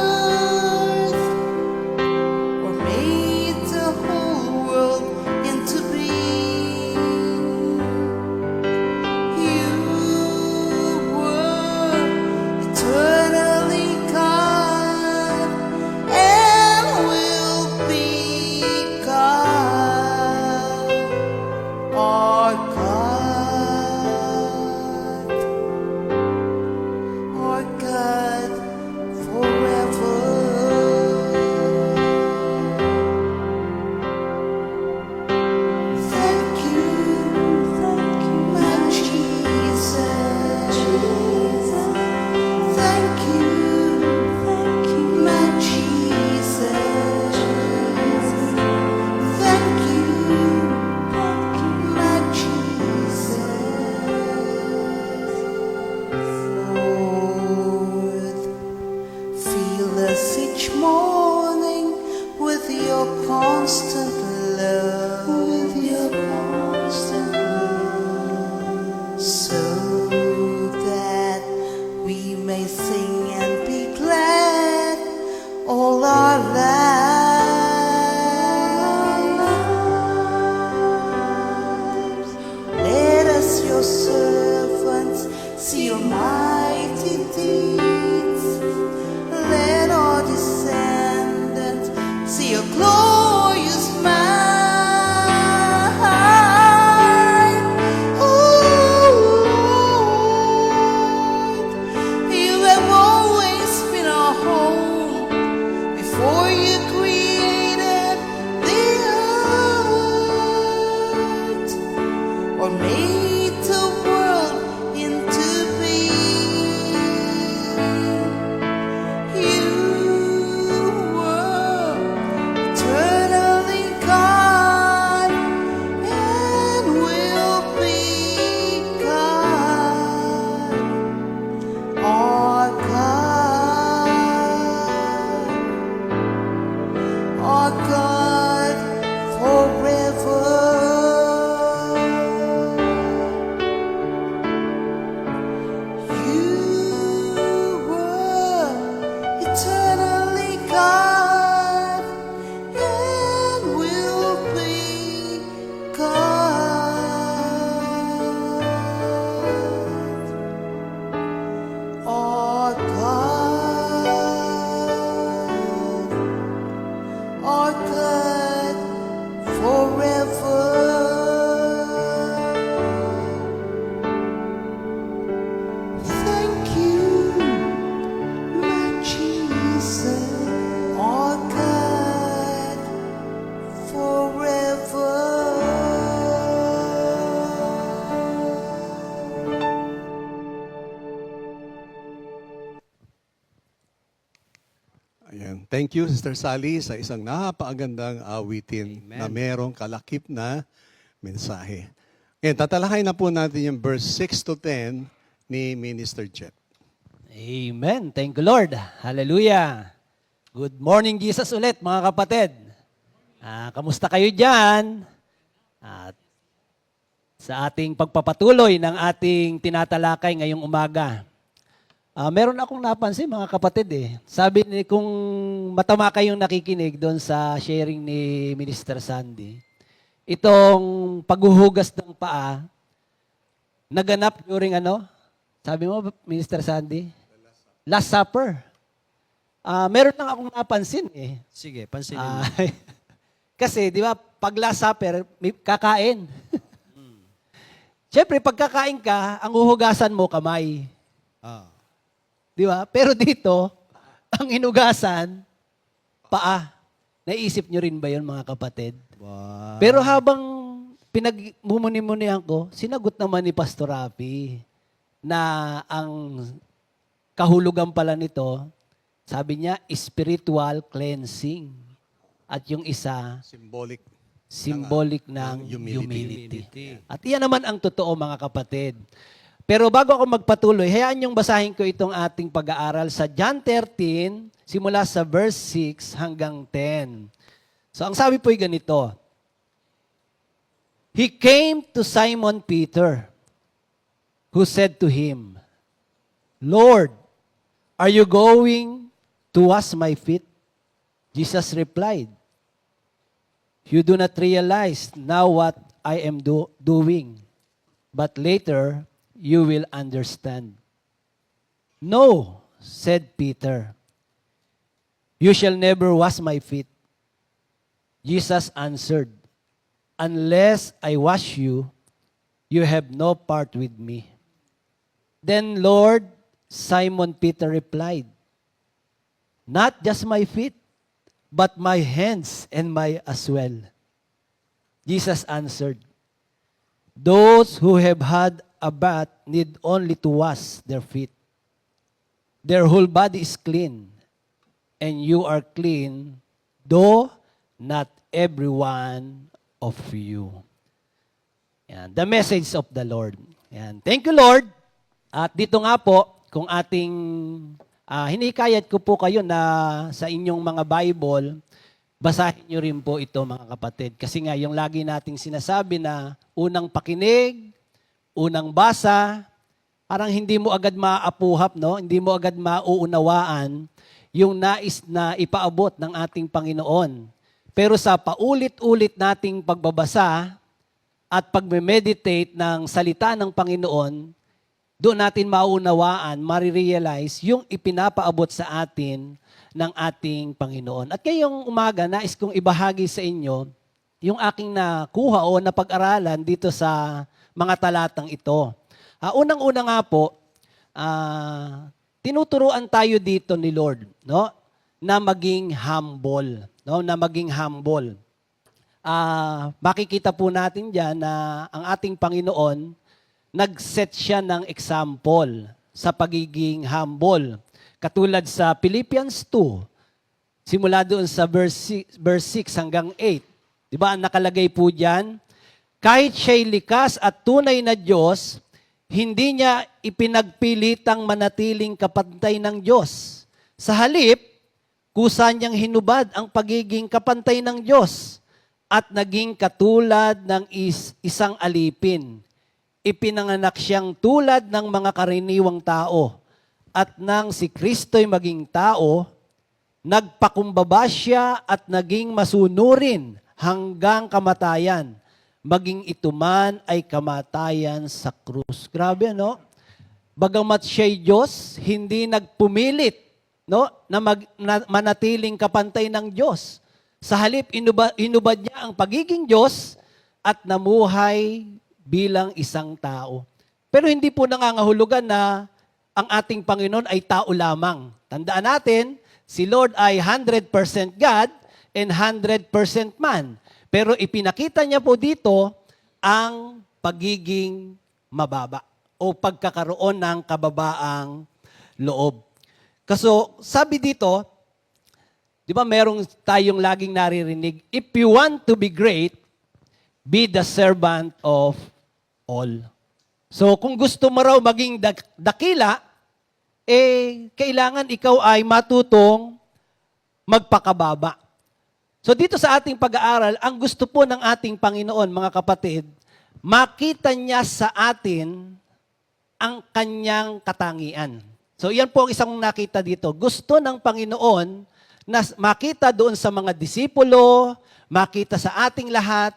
or made the whole world into being. You were eternally God and will be God, our God forever. Thank you, my Jesus. Thank you, my Jesus. Thank you, my Jesus. Lord, fill us each morning with your constant love, so that we may sing and be glad all our lives. Let us, your servants, see your mighty deeds. Let our descendants see your glorious might. Oh Lord, you have always been our home before you created the earth or made the world into being. You were eternally God and will be God, our God forever. You were eternally God and will be God, our God forever. Thank you, my Jesus, our God forever. Thank you, Sister Sally, sa isang napakagandang awitin na merong kalakip na mensahe. Ngayon, tatalakay na po natin yung verse 6 to 10 ni Minister Jet. Amen. Thank you, Lord. Hallelujah. Good morning, Jesus ulit, mga kapatid. Kamusta kayo dyan? At sa ating pagpapatuloy ng ating tinatalakay ngayong umaga. Meron akong napansin, mga kapatid Sabi ni, kung matama kayong nakikinig doon sa sharing ni Minister Sandy, itong paghuhugas ng paa, naganap during ano? Sabi mo, Minister Sandy? Last Supper. Meron lang akong napansin Sige, pansinin mo. Kasi, di ba, pag Last Supper, may kakain. Siyempre, pag kakain ka, ang huhugasan mo kamay. Ah. Di ba? Pero dito, ang hinugasan, paa. Naisip nyo rin ba yun, mga kapatid? Wow. Pero habang pinagmumuni-munihan ko, sinagot naman ni Pastor Rafi na ang kahulugan pala nito, sabi niya, spiritual cleansing. At yung isa, symbolic ng humility. At iyan naman ang totoo, mga kapatid. Pero bago ako magpatuloy, hayaan yung basahin ko itong ating pag-aaral sa John 13, simula sa verse 6 hanggang 10. So ang sabi po ay ganito, He came to Simon Peter, who said to him, Lord, are you going to wash my feet? Jesus replied, You do not realize now what I am doing, but later you will understand. No, said Peter, you shall never wash my feet. Jesus answered, Unless I wash you, you have no part with me. Then Lord, Simon Peter replied, Not just my feet, but my hands and my as well. Jesus answered, Those who have had a bath need only to wash their feet. Their whole body is clean, and you are clean, though not every one of you. Yan, the message of the Lord. Yan. Thank you, Lord. At dito nga po, kung ating hinikayat ko po kayo na sa inyong mga Bible, basahin nyo rin po ito, mga kapatid. Kasi nga, yung lagi nating sinasabi na unang pakinig, unang basa, parang hindi mo agad maapuhap, no? Hindi mo agad mauunawaan yung nais na ipaabot ng ating Panginoon. Pero sa paulit-ulit nating pagbabasa at pagme-meditate ng salita ng Panginoon, doon natin maunawaan, marirealize yung ipinapaabot sa atin ng ating Panginoon. At ngayong umaga, nais kong ibahagi sa inyo yung aking nakuha o napag-aralan dito sa mga talatang ito. Unang-una nga po, tinuturuan tayo dito ni Lord, no, na maging humble, no, na maging humble. Makikita po natin diyan na ang ating Panginoon nag-set siya ng example sa pagiging humble. Katulad sa Philippians 2, simula doon sa verse 6 hanggang 8. Di ba, nakalagay po diyan, kahit siya'y likas at tunay na Diyos, hindi niya ipinagpilitang manatiling kapantay ng Diyos. Sa halip, kusa niyang hinubad ang pagiging kapantay ng Diyos at naging katulad ng isang alipin. Ipinanganak siyang tulad ng mga karaniwang tao. At nang si Kristo'y maging tao, nagpakumbaba siya at naging masunurin hanggang kamatayan. Maging ito man ay kamatayan sa krus. Grabe, no? Bagamat siya'y Diyos, hindi nagpumilit, no, na manatiling kapantay ng Diyos. Sa halip, inubad niya ang pagiging Diyos at namuhay bilang isang tao. Pero hindi po nangangahulugan na ang ating Panginoon ay tao lamang. Tandaan natin, si Lord ay 100% God and 100% man. Pero ipinakita niya po dito ang pagiging mababa o pagkakaroon ng kababaang loob. Kaso sabi dito, Di ba merong tayong laging naririnig, if you want to be great, be the servant of all. So kung gusto mo raw maging dakila, kailangan ikaw ay matutong magpakababa. So dito sa ating pag-aaral, ang gusto po ng ating Panginoon, mga kapatid, makita niya sa atin ang kanyang katangian. So yan po ang isang nakita dito. Gusto ng Panginoon na makita doon sa mga disipulo, makita sa ating lahat,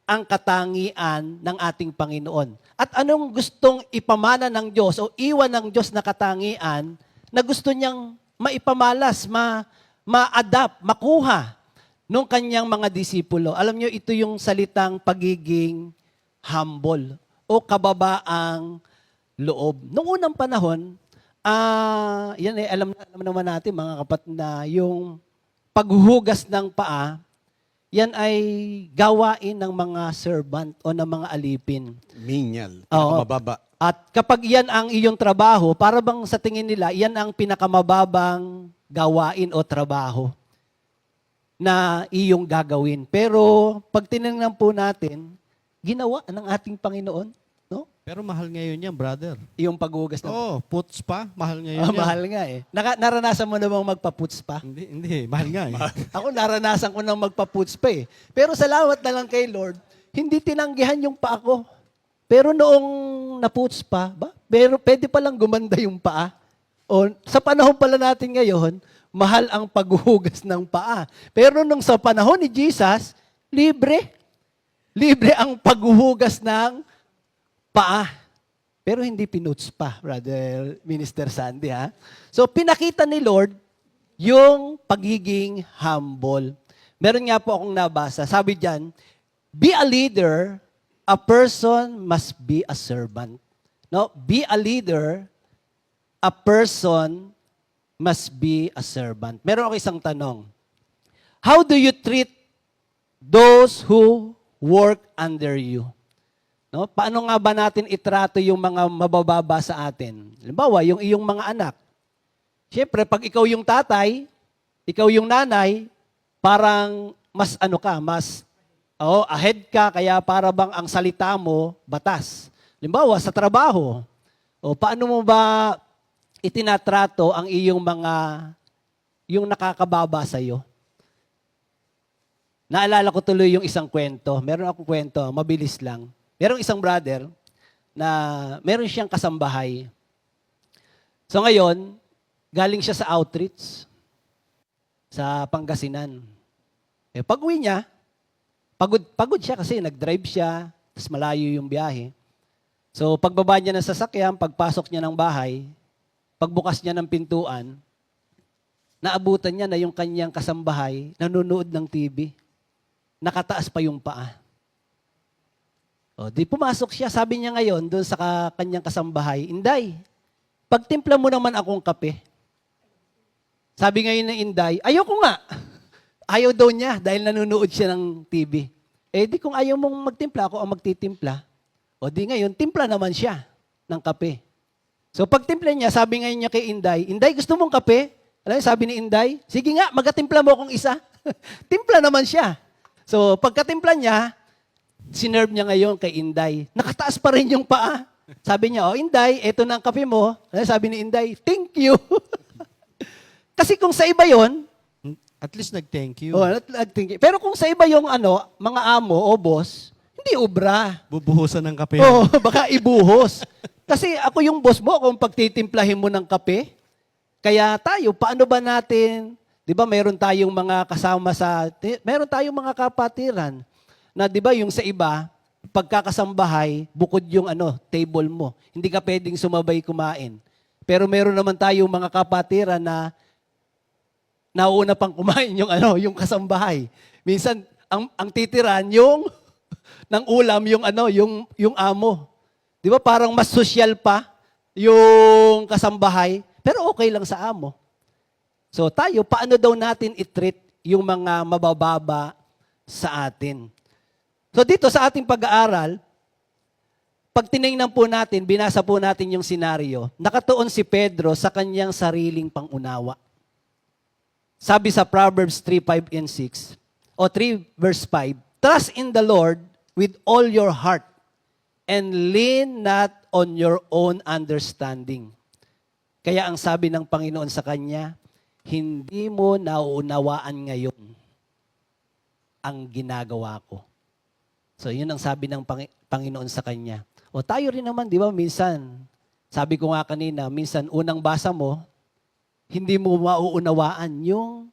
ang katangian ng ating Panginoon. At anong gustong ipamana ng Diyos o iwan ng Diyos na katangian na gusto niyang maipamalas, ma-adapt, makuha nung kanyang mga disipulo. Alam niyo, ito yung salitang pagiging humble o kababaang loob. Noong unang panahon, alam naman natin mga kapatid na yung paghuhugas ng paa, yan ay gawain ng mga servant o ng mga alipin. Menial. Oo. Mababa. At kapag yan ang iyong trabaho, para bang sa tingin nila, yan ang pinakamababang gawain o trabaho na iyong gagawin. Pero pag tinignan po natin, ginawa ng ating Panginoon, no? Pero mahal ngayon yan, brother. Yung paghugas ng Oh, puts pa, mahal ngayon yan. mahal nga eh. Naranasan mo na bang magpaputs pa? Hindi, mahal nga eh. Ako naranasan ko nang magpaputs pa eh. Pero salamat na lang kay Lord, hindi tinanggihan yung paa ko. Pero noong naputs pa, pero pwede palang gumanda yung paa. O sa panahon pala natin ngayon, mahal ang paghuhugas ng paa. Pero nung sa panahon ni Jesus, libre. Libre ang paghuhugas ng paa. Pero hindi pinuts pa, Brother Minister Sandy, ha? So, pinakita ni Lord yung pagiging humble. Meron nga po akong nabasa. Sabi diyan, be a leader, a person must be a servant. No? Be a leader, a person must be a servant. Meron ako isang tanong. How do you treat those who work under you? No? Paano nga ba natin itrato yung mga mabababa sa atin? Halimbawa, yung iyong mga anak. Siyempre, pag ikaw yung tatay, ikaw yung nanay, parang mas ahead ka, kaya para bang ang salita mo, batas. Halimbawa, sa trabaho, paano mo ba itinatrato ang iyong yung nakakababa sa'yo? Naalala ko tuloy yung isang kwento. Meron akong kwento, mabilis lang. Merong isang brother na meron siyang kasambahay. So ngayon, galing siya sa outreach sa Pangasinan. Pag-uwi niya, pagod siya kasi nag-drive siya, tapos malayo yung biyahe. So pagbaba niya ng sasakyan, pagpasok niya ng bahay, pagbukas niya ng pintuan, naabutan niya na yung kanyang kasambahay nanonood ng TV. Nakataas pa yung paa. Di pumasok siya, sabi niya ngayon doon sa kanyang kasambahay, Inday, pagtimpla mo naman akong kape. Sabi ngayon ng Inday, ayoko nga. Ayaw daw niya dahil nanonood siya ng TV. Di kung ayaw mong magtimpla, ako ang magtitimpla. Di ngayon, timpla naman siya ng kape. So pagtimpla niya, sabi ngayon niya kay Inday, Inday, gusto mong kape? Alam niyo, sabi ni Inday, sige nga, magatimpla mo akong isa. Timpla naman siya. So pagkatimpla niya, sinerve niya ngayon kay Inday. Nakataas pa rin yung paa. Sabi niya, Inday, eto na ang kape mo. Sabi ni Inday, thank you. Kasi kung sa iba yon, At least nag-thank you. nag-thank you. Pero kung sa iba yung mga amo o boss, hindi obra. Bubuhusan ng kape. Baka ibuhos. Kasi ako yung boss mo kung pagtitimplahin mo ng kape. Kaya tayo, paano ba natin, di ba meron tayong mga kasama meron tayong mga kapatiran na di ba yung sa iba, pagkakasambahay, bukod yung table mo. Hindi ka pwedeng sumabay kumain. Pero meron naman tayong mga kapatiran na nauna pang kumain yung kasambahay. Minsan ang titiran yung ng ulam yung amo. 'Di ba parang mas social pa yung kasambahay, pero okay lang sa amo. So tayo, paano daw natin i-treat yung mga mabababa sa atin? So dito sa ating pag-aaral, pag tinignan po natin, binasa po natin yung senaryo, nakatuon si Pedro sa kanyang sariling pangunawa. sabi sa Proverbs 3:5 and 6, o 3 verse 5, trust in the Lord with all your heart and lean not on your own understanding. Kaya ang sabi ng Panginoon sa kanya, hindi mo nauunawaan ngayon ang ginagawa ko. So yun ang sabi ng Panginoon sa kanya. O tayo rin naman, di ba, minsan, sabi ko nga kanina, minsan unang basa mo, hindi mo mauunawaan yung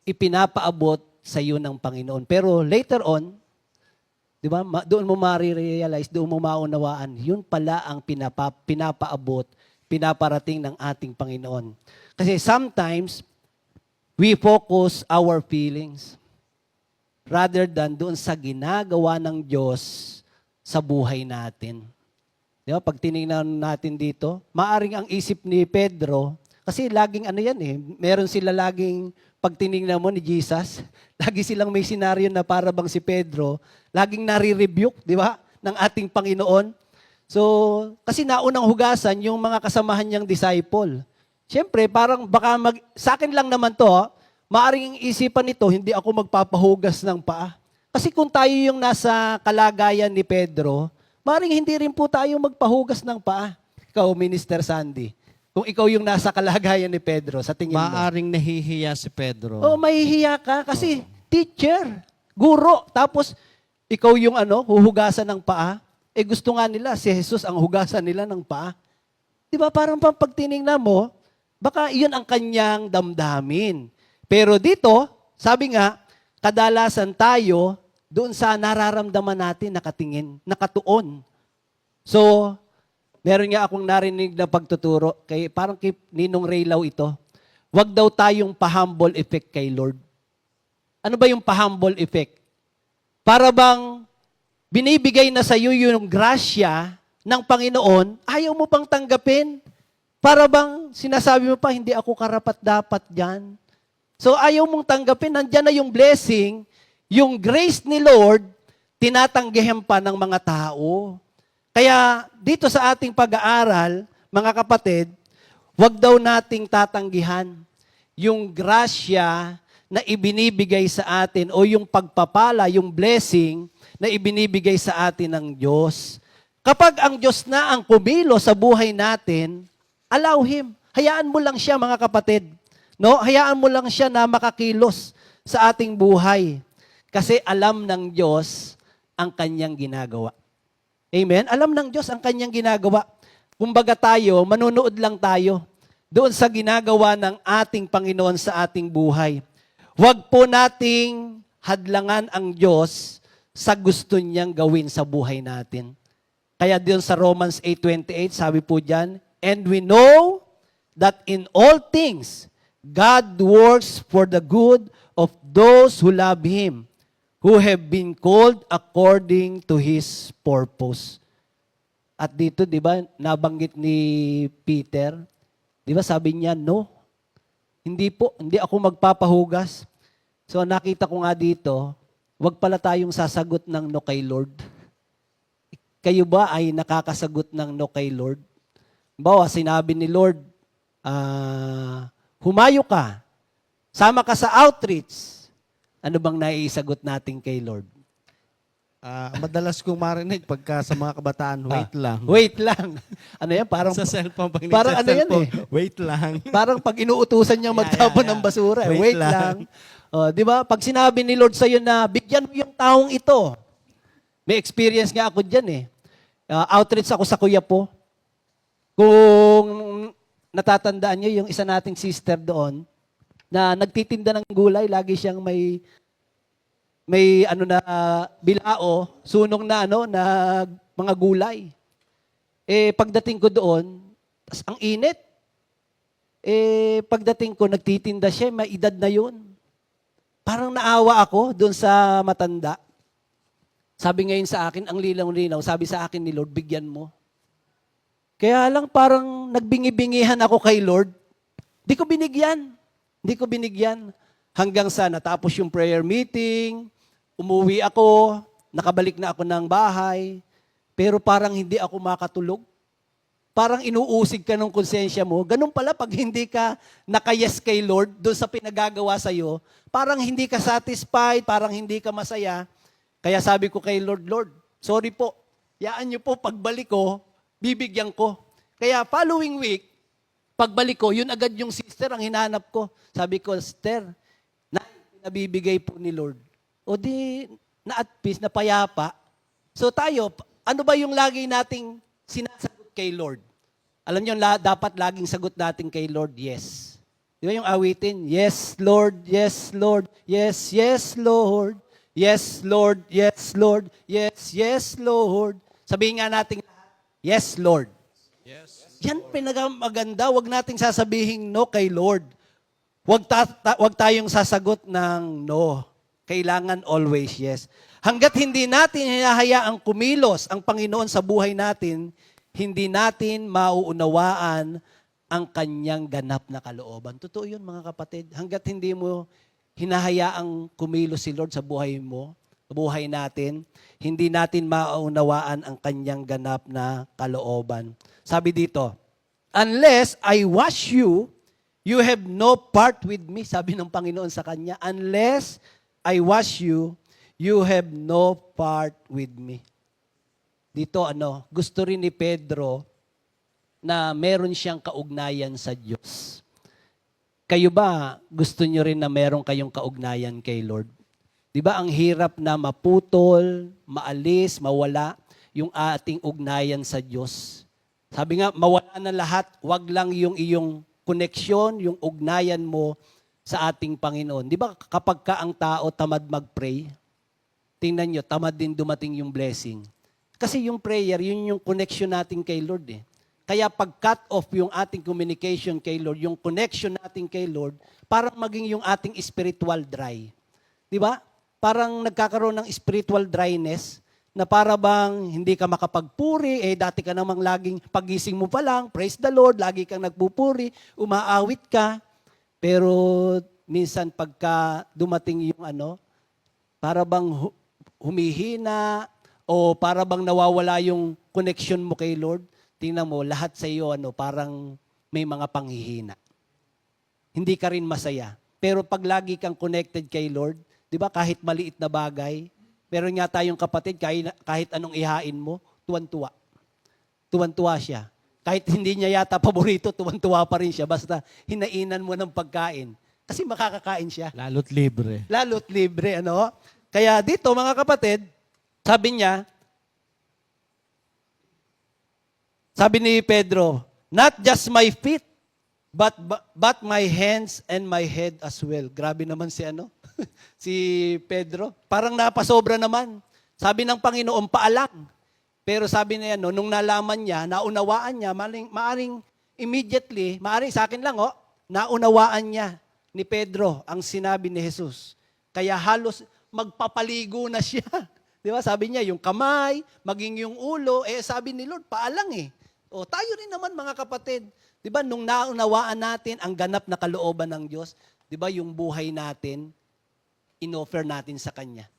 ipinapaabot sa iyo ng Panginoon. Pero later on, di ba, doon mo marirealize, doon mo maunawaan, yun pala ang pinapaabot, pinaparating ng ating Panginoon. Kasi sometimes, we focus our feelings rather than doon sa ginagawa ng Diyos sa buhay natin. Di ba? Pag tinignan natin dito, maaring ang isip ni Pedro, kasi laging ano yan eh, meron sila laging, pag tinignan mo ni Jesus, lagi silang may senaryo na para bang si Pedro, laging nare-rebuke, di ba, ng ating Panginoon. So, kasi naunang hugasan yung mga kasamahan niyang disciple. Siyempre, parang baka sa akin lang naman to, maaring isipan nito, hindi ako magpapahugas ng paa. Kasi kung tayo yung nasa kalagayan ni Pedro, maaring hindi rin po tayo magpahugas ng paa. Ikaw, Minister Sandy, kung ikaw yung nasa kalagayan ni Pedro, sa tingin mo? Maaring nahihiya si Pedro. Oh, mahihiya ka kasi teacher, guro, tapos ikaw yung huhugasan ng paa. Eh gusto nga nila, si Jesus ang hugasan nila ng paa. Di ba parang pag tinignan mo, baka iyon ang kanyang damdamin. Pero dito, sabi nga, kadalasan tayo doon sa nararamdaman natin nakatingin, nakatuon. So, meron nga akong narinig na pagtuturo, parang kay Ninong Raylaw ito. Huwag daw tayong pa-humble effect kay Lord. Ano ba yung pa-humble effect? Para bang binibigay na sa iyo yung grasya ng Panginoon, ayaw mo pang tanggapin. Para bang sinasabi mo pa, hindi ako karapat-dapat dyan. So ayaw mong tanggapin, nandyan na yung blessing, yung grace ni Lord, tinatanggihan pa ng mga tao. Kaya dito sa ating pag-aaral, mga kapatid, wag daw nating tatanggihan yung grasya na ibinibigay sa atin o yung pagpapala, yung blessing na ibinibigay sa atin ng Diyos. Kapag ang Diyos na ang kumilo sa buhay natin, allow Him. Hayaan mo lang siya, mga kapatid. No? Hayaan mo lang siya na makakilos sa ating buhay. Kasi alam ng Diyos ang kanyang ginagawa. Amen? Alam ng Diyos ang kanyang ginagawa. Kumbaga tayo, manunood lang tayo doon sa ginagawa ng ating Panginoon sa ating buhay. Huwag po nating hadlangan ang Diyos sa gusto niyang gawin sa buhay natin. Kaya doon sa Romans 8:28, sabi po diyan, and we know that in all things, God works for the good of those who love Him, who have been called according to His purpose. At dito, di ba, nabanggit ni Peter, di ba sabi niya, no, hindi po, hindi ako magpapahugas. So nakita ko nga dito, wag pala tayong sasagot ng no kay Lord. Kayo ba ay nakakasagot ng no kay Lord? Bawa, sinabi ni Lord, humayo ka, sama ka sa outreach. Ano bang naisagot natin kay Lord? Madalas kong marinig pagka sa mga kabataan, wait lang. Wait lang. Ano yan? Parang, Sa cellphone, pag parang ano yan cellphone, eh. wait lang. parang pag inuutusan niyang magtapon ng basura. Wait lang. Di ba? Pag sinabi ni Lord sa'yo na, bigyan mo yung taong ito. May experience nga ako dyan eh. Outreach ako sa Kuya po. Kung natatandaan niyo yung isa nating sister doon, na nagtitinda ng gulay, lagi siyang may bilao, sunong na na mga gulay. Pagdating ko doon, ang init. Pagdating ko, nagtitinda siya, may edad na yun. Parang naawa ako doon sa matanda. Sabi ngayon sa akin, ang lilaw-linaw, sabi sa akin ni Lord, bigyan mo. Kaya lang parang nagbingi-bingihan ako kay Lord. Di ko binigyan. Hanggang sa natapos yung prayer meeting, umuwi ako, nakabalik na ako ng bahay, pero parang hindi ako makatulog. parang inuusig ka ng konsensya mo. Ganun pala pag hindi ka nakayes kay Lord doon sa pinagagawa sa'yo, parang hindi ka satisfied, parang hindi ka masaya. Kaya sabi ko kay Lord, Lord, sorry po, yaan niyo po, pagbalik ko, bibigyan ko. Kaya following week, pagbalik ko, yun agad yung sister ang hinanap ko. Sabi ko, sister, nabibigay po ni Lord. O di, na at peace, na payapa. So tayo, ano ba yung lagi nating sinasagot kay Lord? Alam niyo, dapat laging sagot natin kay Lord, yes. Di ba yung awitin? Yes, Lord, yes, Lord, yes, yes, Lord, yes, Lord, yes, Lord, yes, yes, Lord. Sabihin nga natin, yes, Lord. Yes. Yan pinakamaganda, wag nating sasabihin no kay Lord. Wag tayong sasagot ng no. Kailangan always yes. Hanggat hindi natin hinahayaang kumilos ang Panginoon sa buhay natin, hindi natin mauunawaan ang kanyang ganap na kalooban. Totoo yun, mga kapatid. Hanggat hindi mo hinahayaang kumilos si Lord sa buhay mo, sa buhay natin, hindi natin mauunawaan ang kanyang ganap na kalooban. Sabi dito, unless I wash you, you have no part with me. Sabi ng Panginoon sa kanya, unless I wash you, you have no part with me. Dito gusto rin ni Pedro na meron siyang kaugnayan sa Diyos. Kayo ba, gusto niyo rin na meron kayong kaugnayan kay Lord? Di ba ang hirap na maputol, maalis, mawala yung ating ugnayan sa Diyos? Sabi nga, mawala na lahat, wag lang yung iyong koneksyon, yung ugnayan mo sa ating Panginoon. Di ba kapag ka ang tao tamad mag-pray, tingnan nyo, tamad din dumating yung blessing. Kasi yung prayer, yun yung connection natin kay Lord eh. Kaya pag cut off yung ating communication kay Lord, yung connection natin kay Lord, parang maging yung ating spiritual dry. Di ba? Parang nagkakaroon ng spiritual dryness na para bang hindi ka makapagpuri, dati ka namang laging pagising mo pa lang, praise the Lord, lagi kang nagpupuri, umaawit ka, pero minsan pagka dumating yung para bang humihina, o para bang nawawala yung connection mo kay Lord, tingnan mo, lahat sa iyo, parang may mga panghihina. Hindi ka rin masaya. Pero pag lagi kang connected kay Lord, di ba, kahit maliit na bagay, meron nga tayong kapatid, kahit anong ihain mo, tuwan-tuwa. Tuwan-tuwa siya. Kahit hindi niya yata paborito, tuwan-tuwa pa rin siya, basta hinainan mo ng pagkain. Kasi makakakain siya. Lalo't libre. Lalo't libre, Kaya dito, mga kapatid, sabi ni Pedro, not just my feet, but my hands and my head as well. Grabe naman si si Pedro. Parang napasobra naman. Sabi ng Panginoon, paalang. Pero sabi niya, nung nalaman niya, naunawaan niya, maaring immediately, maaring sa akin lang, naunawaan niya ni Pedro ang sinabi ni Jesus. Kaya halos magpapaligo na siya. Di ba? Sabi niya, yung kamay, maging yung ulo, sabi ni Lord, paalang eh. O tayo rin naman mga kapatid. Di ba? Nung naunawaan natin ang ganap na kalooban ng Diyos, di ba yung buhay natin, in-offer natin sa Kanya.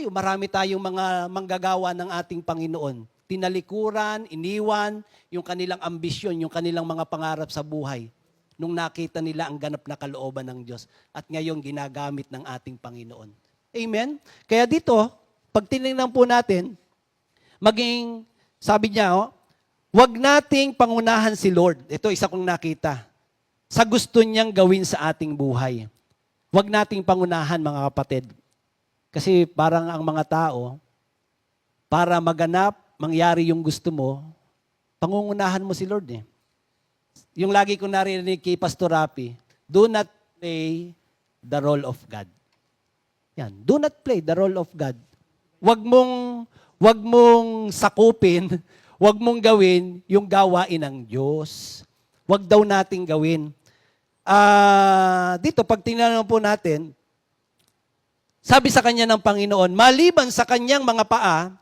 Marami tayong mga manggagawa ng ating Panginoon. Tinalikuran, iniwan, yung kanilang ambisyon, yung kanilang mga pangarap sa buhay. Nung nakita nila ang ganap na kalooban ng Diyos. At ngayon ginagamit ng ating Panginoon. Amen? Kaya dito, pag tinignan po natin, sabi niya, wag nating pangunahan si Lord. Ito, isa kong nakita. Sa gusto niyang gawin sa ating buhay. Wag nating pangunahan, mga kapatid. Kasi parang ang mga tao, para maganap, mangyari yung gusto mo, pangungunahan mo si Lord eh. Yung lagi ko narinig kay Pastor Rapi, do not play the role of God. Yan, do not play the role of God. Wag mong sakupin, wag mong gawin yung gawain ng Diyos. Wag daw nating gawin. Dito, pag tinanong po natin, sabi sa kanya ng Panginoon, maliban sa kanyang mga paa,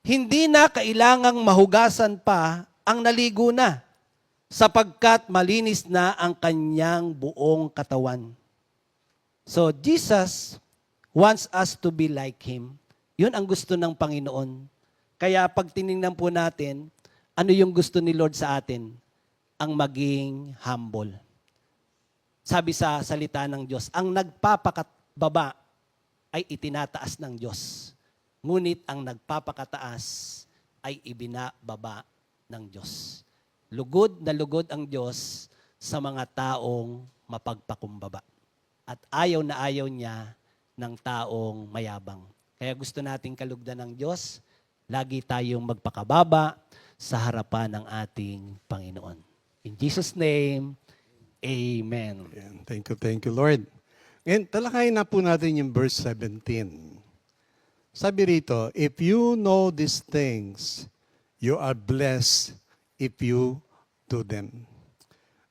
hindi na kailangang mahugasan pa ang naligo na, sapagkat malinis na ang kanyang buong katawan. So, Jesus wants us to be like Him. Yun ang gusto ng Panginoon. Kaya pag tinignan po natin, ano yung gusto ni Lord sa atin? Ang maging humble. Sabi sa salita ng Diyos, ang nagpapakababa ay itinataas ng Diyos. Ngunit ang nagpapakataas ay ibinababa ng Diyos. Lugod na lugod ang Diyos sa mga taong mapagpakumbaba. At ayaw na ayaw niya ng taong mayabang. Kaya gusto nating kalugdan ng Diyos, lagi tayong magpakababa sa harapan ng ating Panginoon. In Jesus' name, Amen. Ayan. Thank you, Lord. Ngayon, talakayin na po natin yung verse 17. Sabi rito, if you know these things, you are blessed if you do them.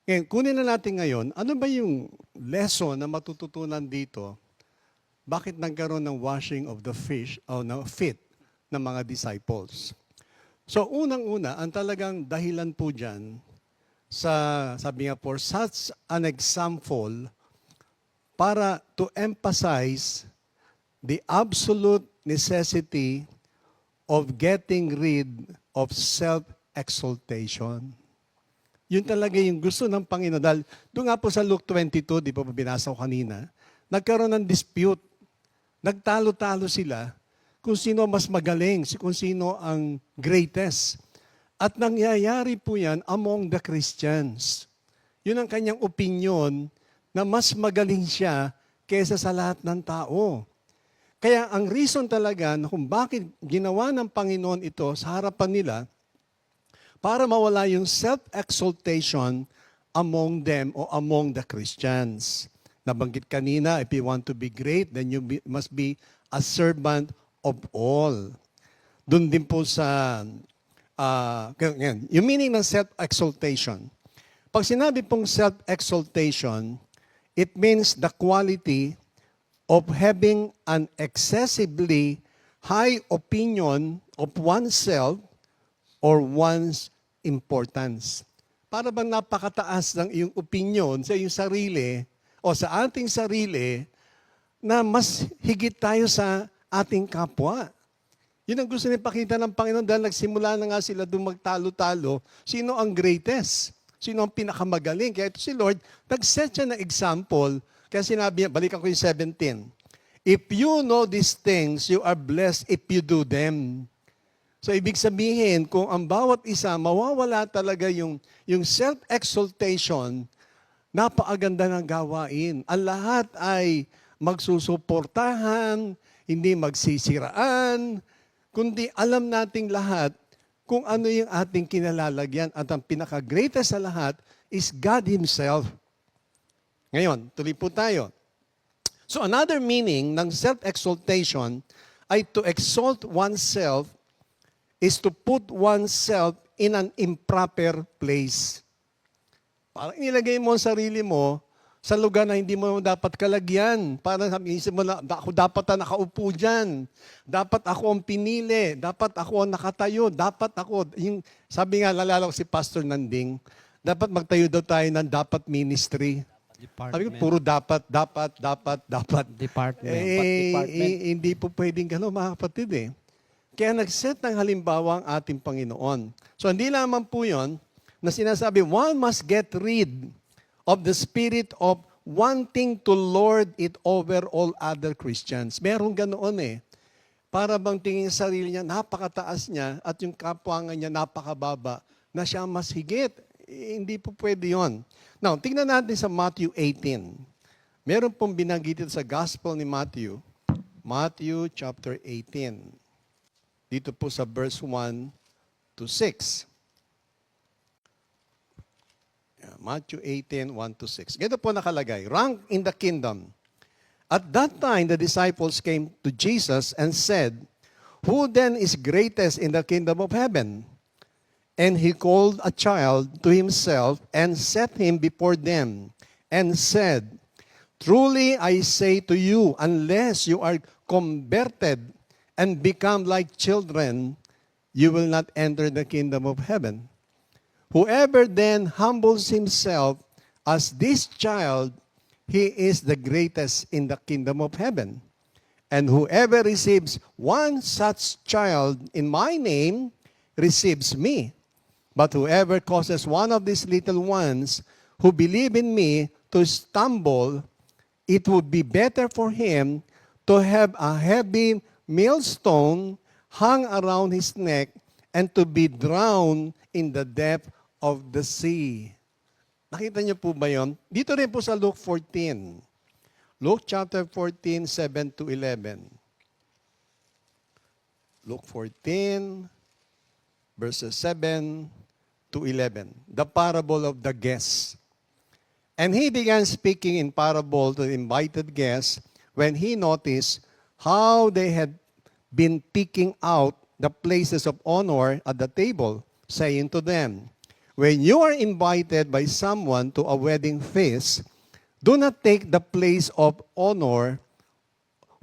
Ngayon, kunin na natin ngayon, ano ba yung lesson na matututunan dito? Bakit nagkaroon ng washing of the fish o ng feet ng mga disciples? So, unang-una, ang talagang dahilan po dyan, sabi nga, for such an example, para to emphasize the absolute necessity of getting rid of self-exaltation. Yun talaga yung gusto ng Panginoon. Dahil doon nga po sa Luke 22, di ba binasa ko kanina, nagkaroon ng dispute. Nagtalo-talo sila kung sino mas magaling, kung sino ang greatest. At nangyayari po yan among the Christians. Yun ang kanyang opinion na mas magaling siya kaysa sa lahat ng tao. Kaya ang reason talaga na kung bakit ginawa ng Panginoon ito sa harapan nila, para mawala yung self-exaltation among them o among the Christians. Nabanggit kanina, if you want to be great, then you must be a servant of all. Doon din po sa, yung meaning ng self-exaltation. Pag sinabi pong self-exaltation, it means the quality of having an excessively high opinion of oneself or one's importance. Para bang napakataas ng iyong opinion sa iyong sarili o sa ating sarili na mas higit tayo sa ating kapwa. Yun ang gusto nipakita ng Panginoon dahil nagsimula na nga sila doon magtalo-talo. Sino ang greatest? Sino ang pinakamagaling? Kaya ito si Lord, nag-set siya ng example. Kaya sinabi niya, balikan ko yung 17. If you know these things, you are blessed if you do them. So ibig sabihin, kung ang bawat isa, mawawala talaga yung self-exaltation, napakaganda ng gawain. Ang lahat ay magsusuportahan, hindi magsisiraan, kundi alam nating lahat kung ano yung ating kinalalagyan. At ang pinaka-greatest sa lahat is God Himself. Ngayon, tuloy po tayo. So another meaning ng self-exaltation ay to exalt oneself is to put oneself in an improper place. Parang inilagay mo ang sarili mo sa lugar na hindi mo dapat kalagyan. Parang isip mo na, ako dapat na nakaupo dyan. Dapat ako ang pinili. Dapat ako ang nakatayo. Dapat ako, sabi nga, lalala ko si Pastor Nanding, dapat magtayo daw tayo ng dapat ministry. Sabi ko, puro dapat. Department. Hindi po pwedeng gano'n, mga kapatid eh. Kaya nag-set ng halimbawa ang ating Panginoon. So hindi lamang po yun na sinasabi, one must get rid of the spirit of wanting to lord it over all other Christians. Meron ganoon eh. Para bang tingin sa sarili niya, napakataas niya at yung kapwa niya napakababa na siya mas higit. Hindi po pwede yun. Now, tingnan natin sa Matthew 18. Meron pong binanggit sa Gospel ni Matthew. Matthew chapter 18. Dito po sa verse 1 to 6. Matthew 18, 1 to 6. Ganito po nakalagay, rank in the kingdom. At that time, the disciples came to Jesus and said, who then is greatest in the kingdom of heaven? And he called a child to himself and set him before them and said, truly I say to you, unless you are converted and become like children, you will not enter the kingdom of heaven. Whoever then humbles himself as this child, he is the greatest in the kingdom of heaven. And whoever receives one such child in my name, receives me. But whoever causes one of these little ones who believe in me to stumble, it would be better for him to have a heavy millstone hung around his neck and to be drowned in the depth of the sea. Nakita niyo po ba yun? Dito rin po sa Luke 14. Luke chapter 14, 7 to 11. Luke 14, verses 7 to 11. The parable of the guests. And he began speaking in parable to the invited guests when he noticed how they had been picking out the places of honor at the table, saying to them, when you are invited by someone to a wedding feast, do not take the place of honor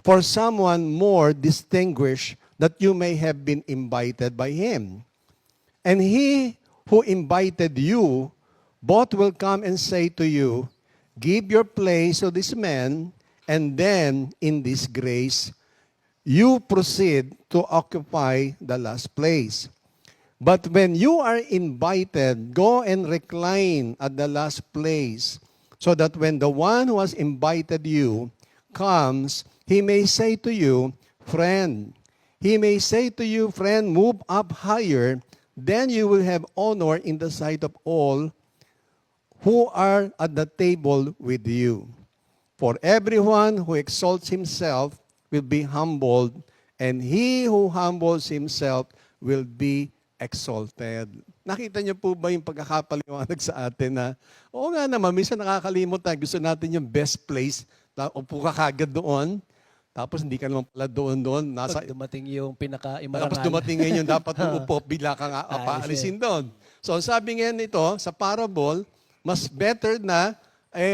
for someone more distinguished, that you may have been invited by him. And he who invited you, both will come and say to you, give your place to this man, and then in this grace, you proceed to occupy the last place. But when you are invited, go and recline at the last place, so that when the one who has invited you comes, he may say to you, friend, move up higher, then you will have honor in the sight of all who are at the table with you. For everyone who exalts himself will be humbled, and he who humbles himself will be exalted. Nakita niyo po ba yung pagkakapaliwanag sa atin na, oo nga naman, minsan nakakalimot tayo, gusto natin yung best place, upo ka kagad doon, tapos hindi ka naman pala doon. Pag dumating yung pinaka-imarangal. Tapos dumating ngayon yung dapat uupo, bigla ka nga paalisin doon. So sabi ngayon ito, sa parable, mas better na,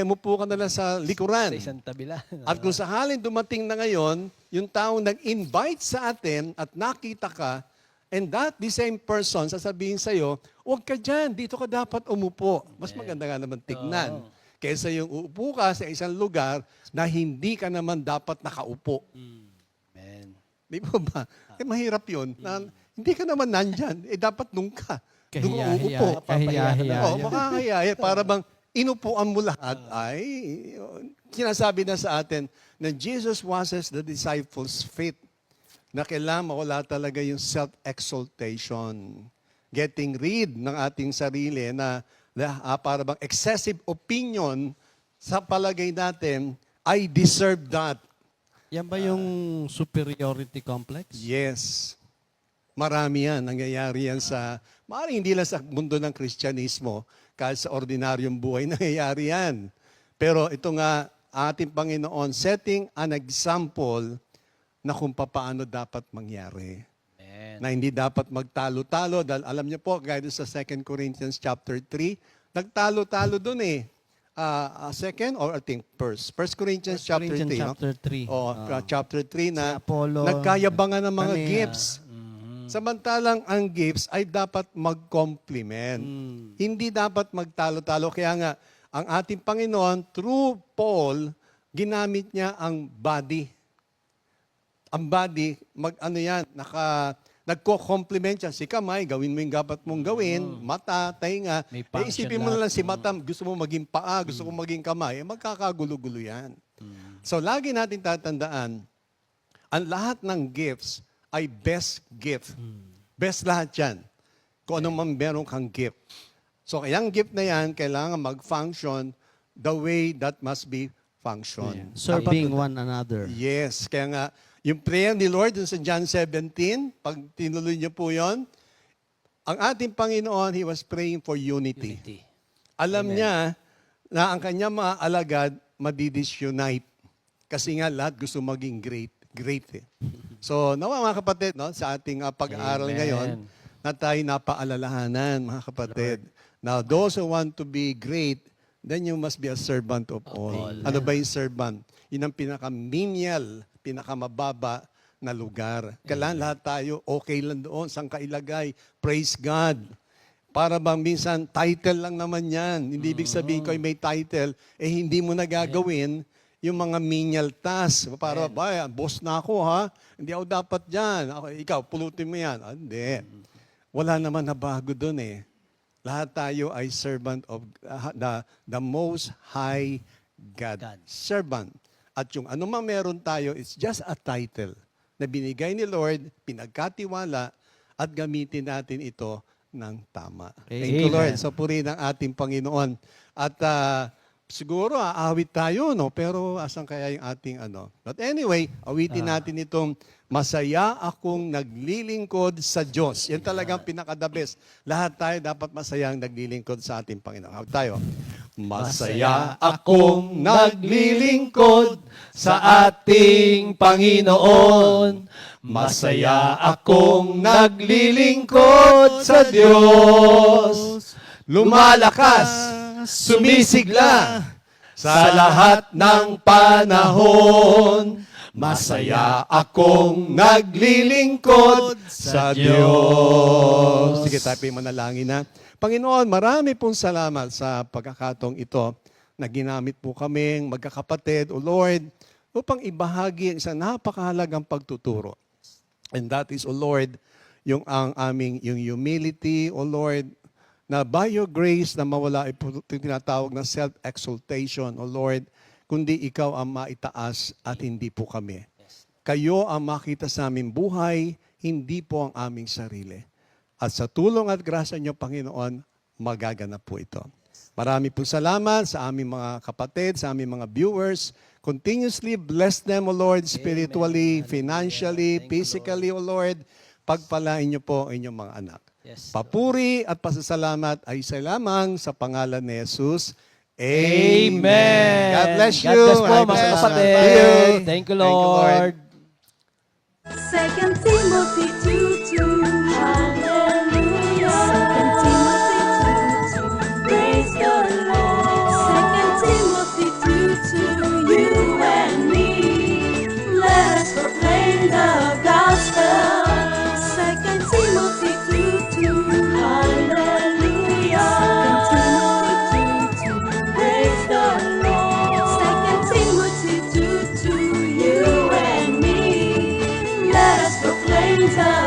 mupo ka na lang sa likuran. Sa isang tabi lang. At kung sahalin dumating na ngayon, yung taong nag-invite sa atin at nakita ka, and the same person, sasabihin sa'yo, huwag ka dyan, dito ka dapat umupo. Mas maganda nga naman tignan. Kaysa yung uupo ka sa isang lugar na hindi ka naman dapat nakaupo. Amen. Di ba ba? Mahirap yun. Na, hindi ka naman nandyan. Dapat nung ka. Doon ka uupo. Kahiya-hiya. Oo, makakahiyaya. Para bang inupuan mo lahat ay sinasabi na sa atin na Jesus washes the disciples' feet. Na kailangan mawala talaga yung self-exaltation. Getting rid ng ating sarili na para bang excessive opinion sa palagay natin, I deserve that. Yan ba yung superiority complex? Yes. Marami yan. Nangyayari yan sa, maaaring hindi lang sa mundo ng Kristyanismo, kahit sa ordinaryong buhay, nangyayari yan. Pero ito nga, ating Panginoon, setting an example na kung paano dapat mangyari. Amen. Na hindi dapat magtalo-talo. Dahil alam niyo po, gaya doon sa 2 Corinthians chapter 3, nagtalo-talo doon eh. Second or I think first? 1 Corinthians chapter 3. No? Chapter 3. Chapter 3 na Si Apollo, nagkayabangan ng mga kami, gifts. Samantalang ang gifts ay dapat mag-complement. Hindi dapat magtalo-talo. Kaya nga, ang ating Panginoon, through Paul, ginamit niya ang body. Ang body, nagko-complement siya. Si kamay, gawin mo yung dapat mong gawin. Mata, tainga. May function Isipin mo na lang lahat. si mata, gusto mo maging paa, gusto mo maging kamay, magkakagulo-gulo yan. So, lagi natin tatandaan, ang lahat ng gifts ay best gift. Best lahat yan. Kung anong man meron kang gift. So, yung gift na yan, kailangan mag-function the way that must be function. Serving one another. Yes. Kaya nga, yung prayer ni Lord dun sa John 17, pag tinuloy niyo po yon, ang ating Panginoon, He was praying for unity. Alam niya na ang kanyang mga alagad madidisunite. Kasi nga lahat gusto maging great eh. So, nawa mga kapatid, no, sa ating pag-aaral Amen. ngayon, na tayo napaalalahanan, mga kapatid. Now, those who want to be great, then you must be a servant of all. Ano ba yung servant? Yun ang pinaka-menial, pinakamababa na lugar. Kailangan lahat tayo okay lang doon, saan ka ilagay. Praise God. Para bang minsan, title lang naman yan. Hindi ibig sabihin ko ay may title, hindi mo nagagawin yung mga menial tasks. Para ba, boss na ako ha, hindi ako dapat dyan. Ikaw, pulutin mo yan. Hindi. Wala naman na bago doon eh. Lahat tayo ay servant of the Most High God. God. Servant. At yung anumang meron tayo, it's just a title na binigay ni Lord, pinagkatiwala, at gamitin natin ito ng tama. Thank you, Amen. Lord. So purihin ang ating Panginoon. At siguro aawit tayo, no? Pero asan kaya yung ating ano? But anyway, awitin natin itong masaya akong naglilingkod sa Diyos. Yan talagang pinaka-the best. Lahat tayo dapat masayang naglilingkod sa ating Panginoon. Awit tayo. Masaya akong naglilingkod sa ating Panginoon. Masaya akong naglilingkod sa Diyos. Lumalakas, sumisigla sa lahat ng panahon. Masaya akong naglilingkod sa Diyos. Sige, tayo po manalangin na. Panginoon, marami pong salamat sa pagkakataong ito na ginamit po kaming magkakapatid, O Lord, upang ibahagi ang isang napakahalagang pagtuturo. And that is, O Lord, yung humility, O Lord, na by your grace na mawala ito tinatawag na self-exaltation, O Lord, kundi ikaw ang maitaas at hindi po kami. Kayo ang makita sa aming buhay, hindi po ang aming sarili. At sa tulong at grasya niyo, Panginoon, magaganap po ito. Marami po salamat sa aming mga kapatid, sa aming mga viewers. Continuously bless them, O Lord, spiritually, financially, physically, O Lord. Pagpalain niyo po ang inyong mga anak. Yes. Papuri at pasasalamat ay isa lamang sa pangalan ni Jesus. Amen. God bless you. God bless po, God mga bless. kapatid. Thank you, Lord. Lord. 2 Timothy 2:2. Hallelujah. 2 Timothy 2:2. Praise the Lord. 2 Timothy 2:2. You and me, let us proclaim the gospel. 2 Timothy 2:2. Hallelujah. 2 Timothy 2:2. Praise the Lord. 2 Timothy 2:2. You and me, let us proclaim the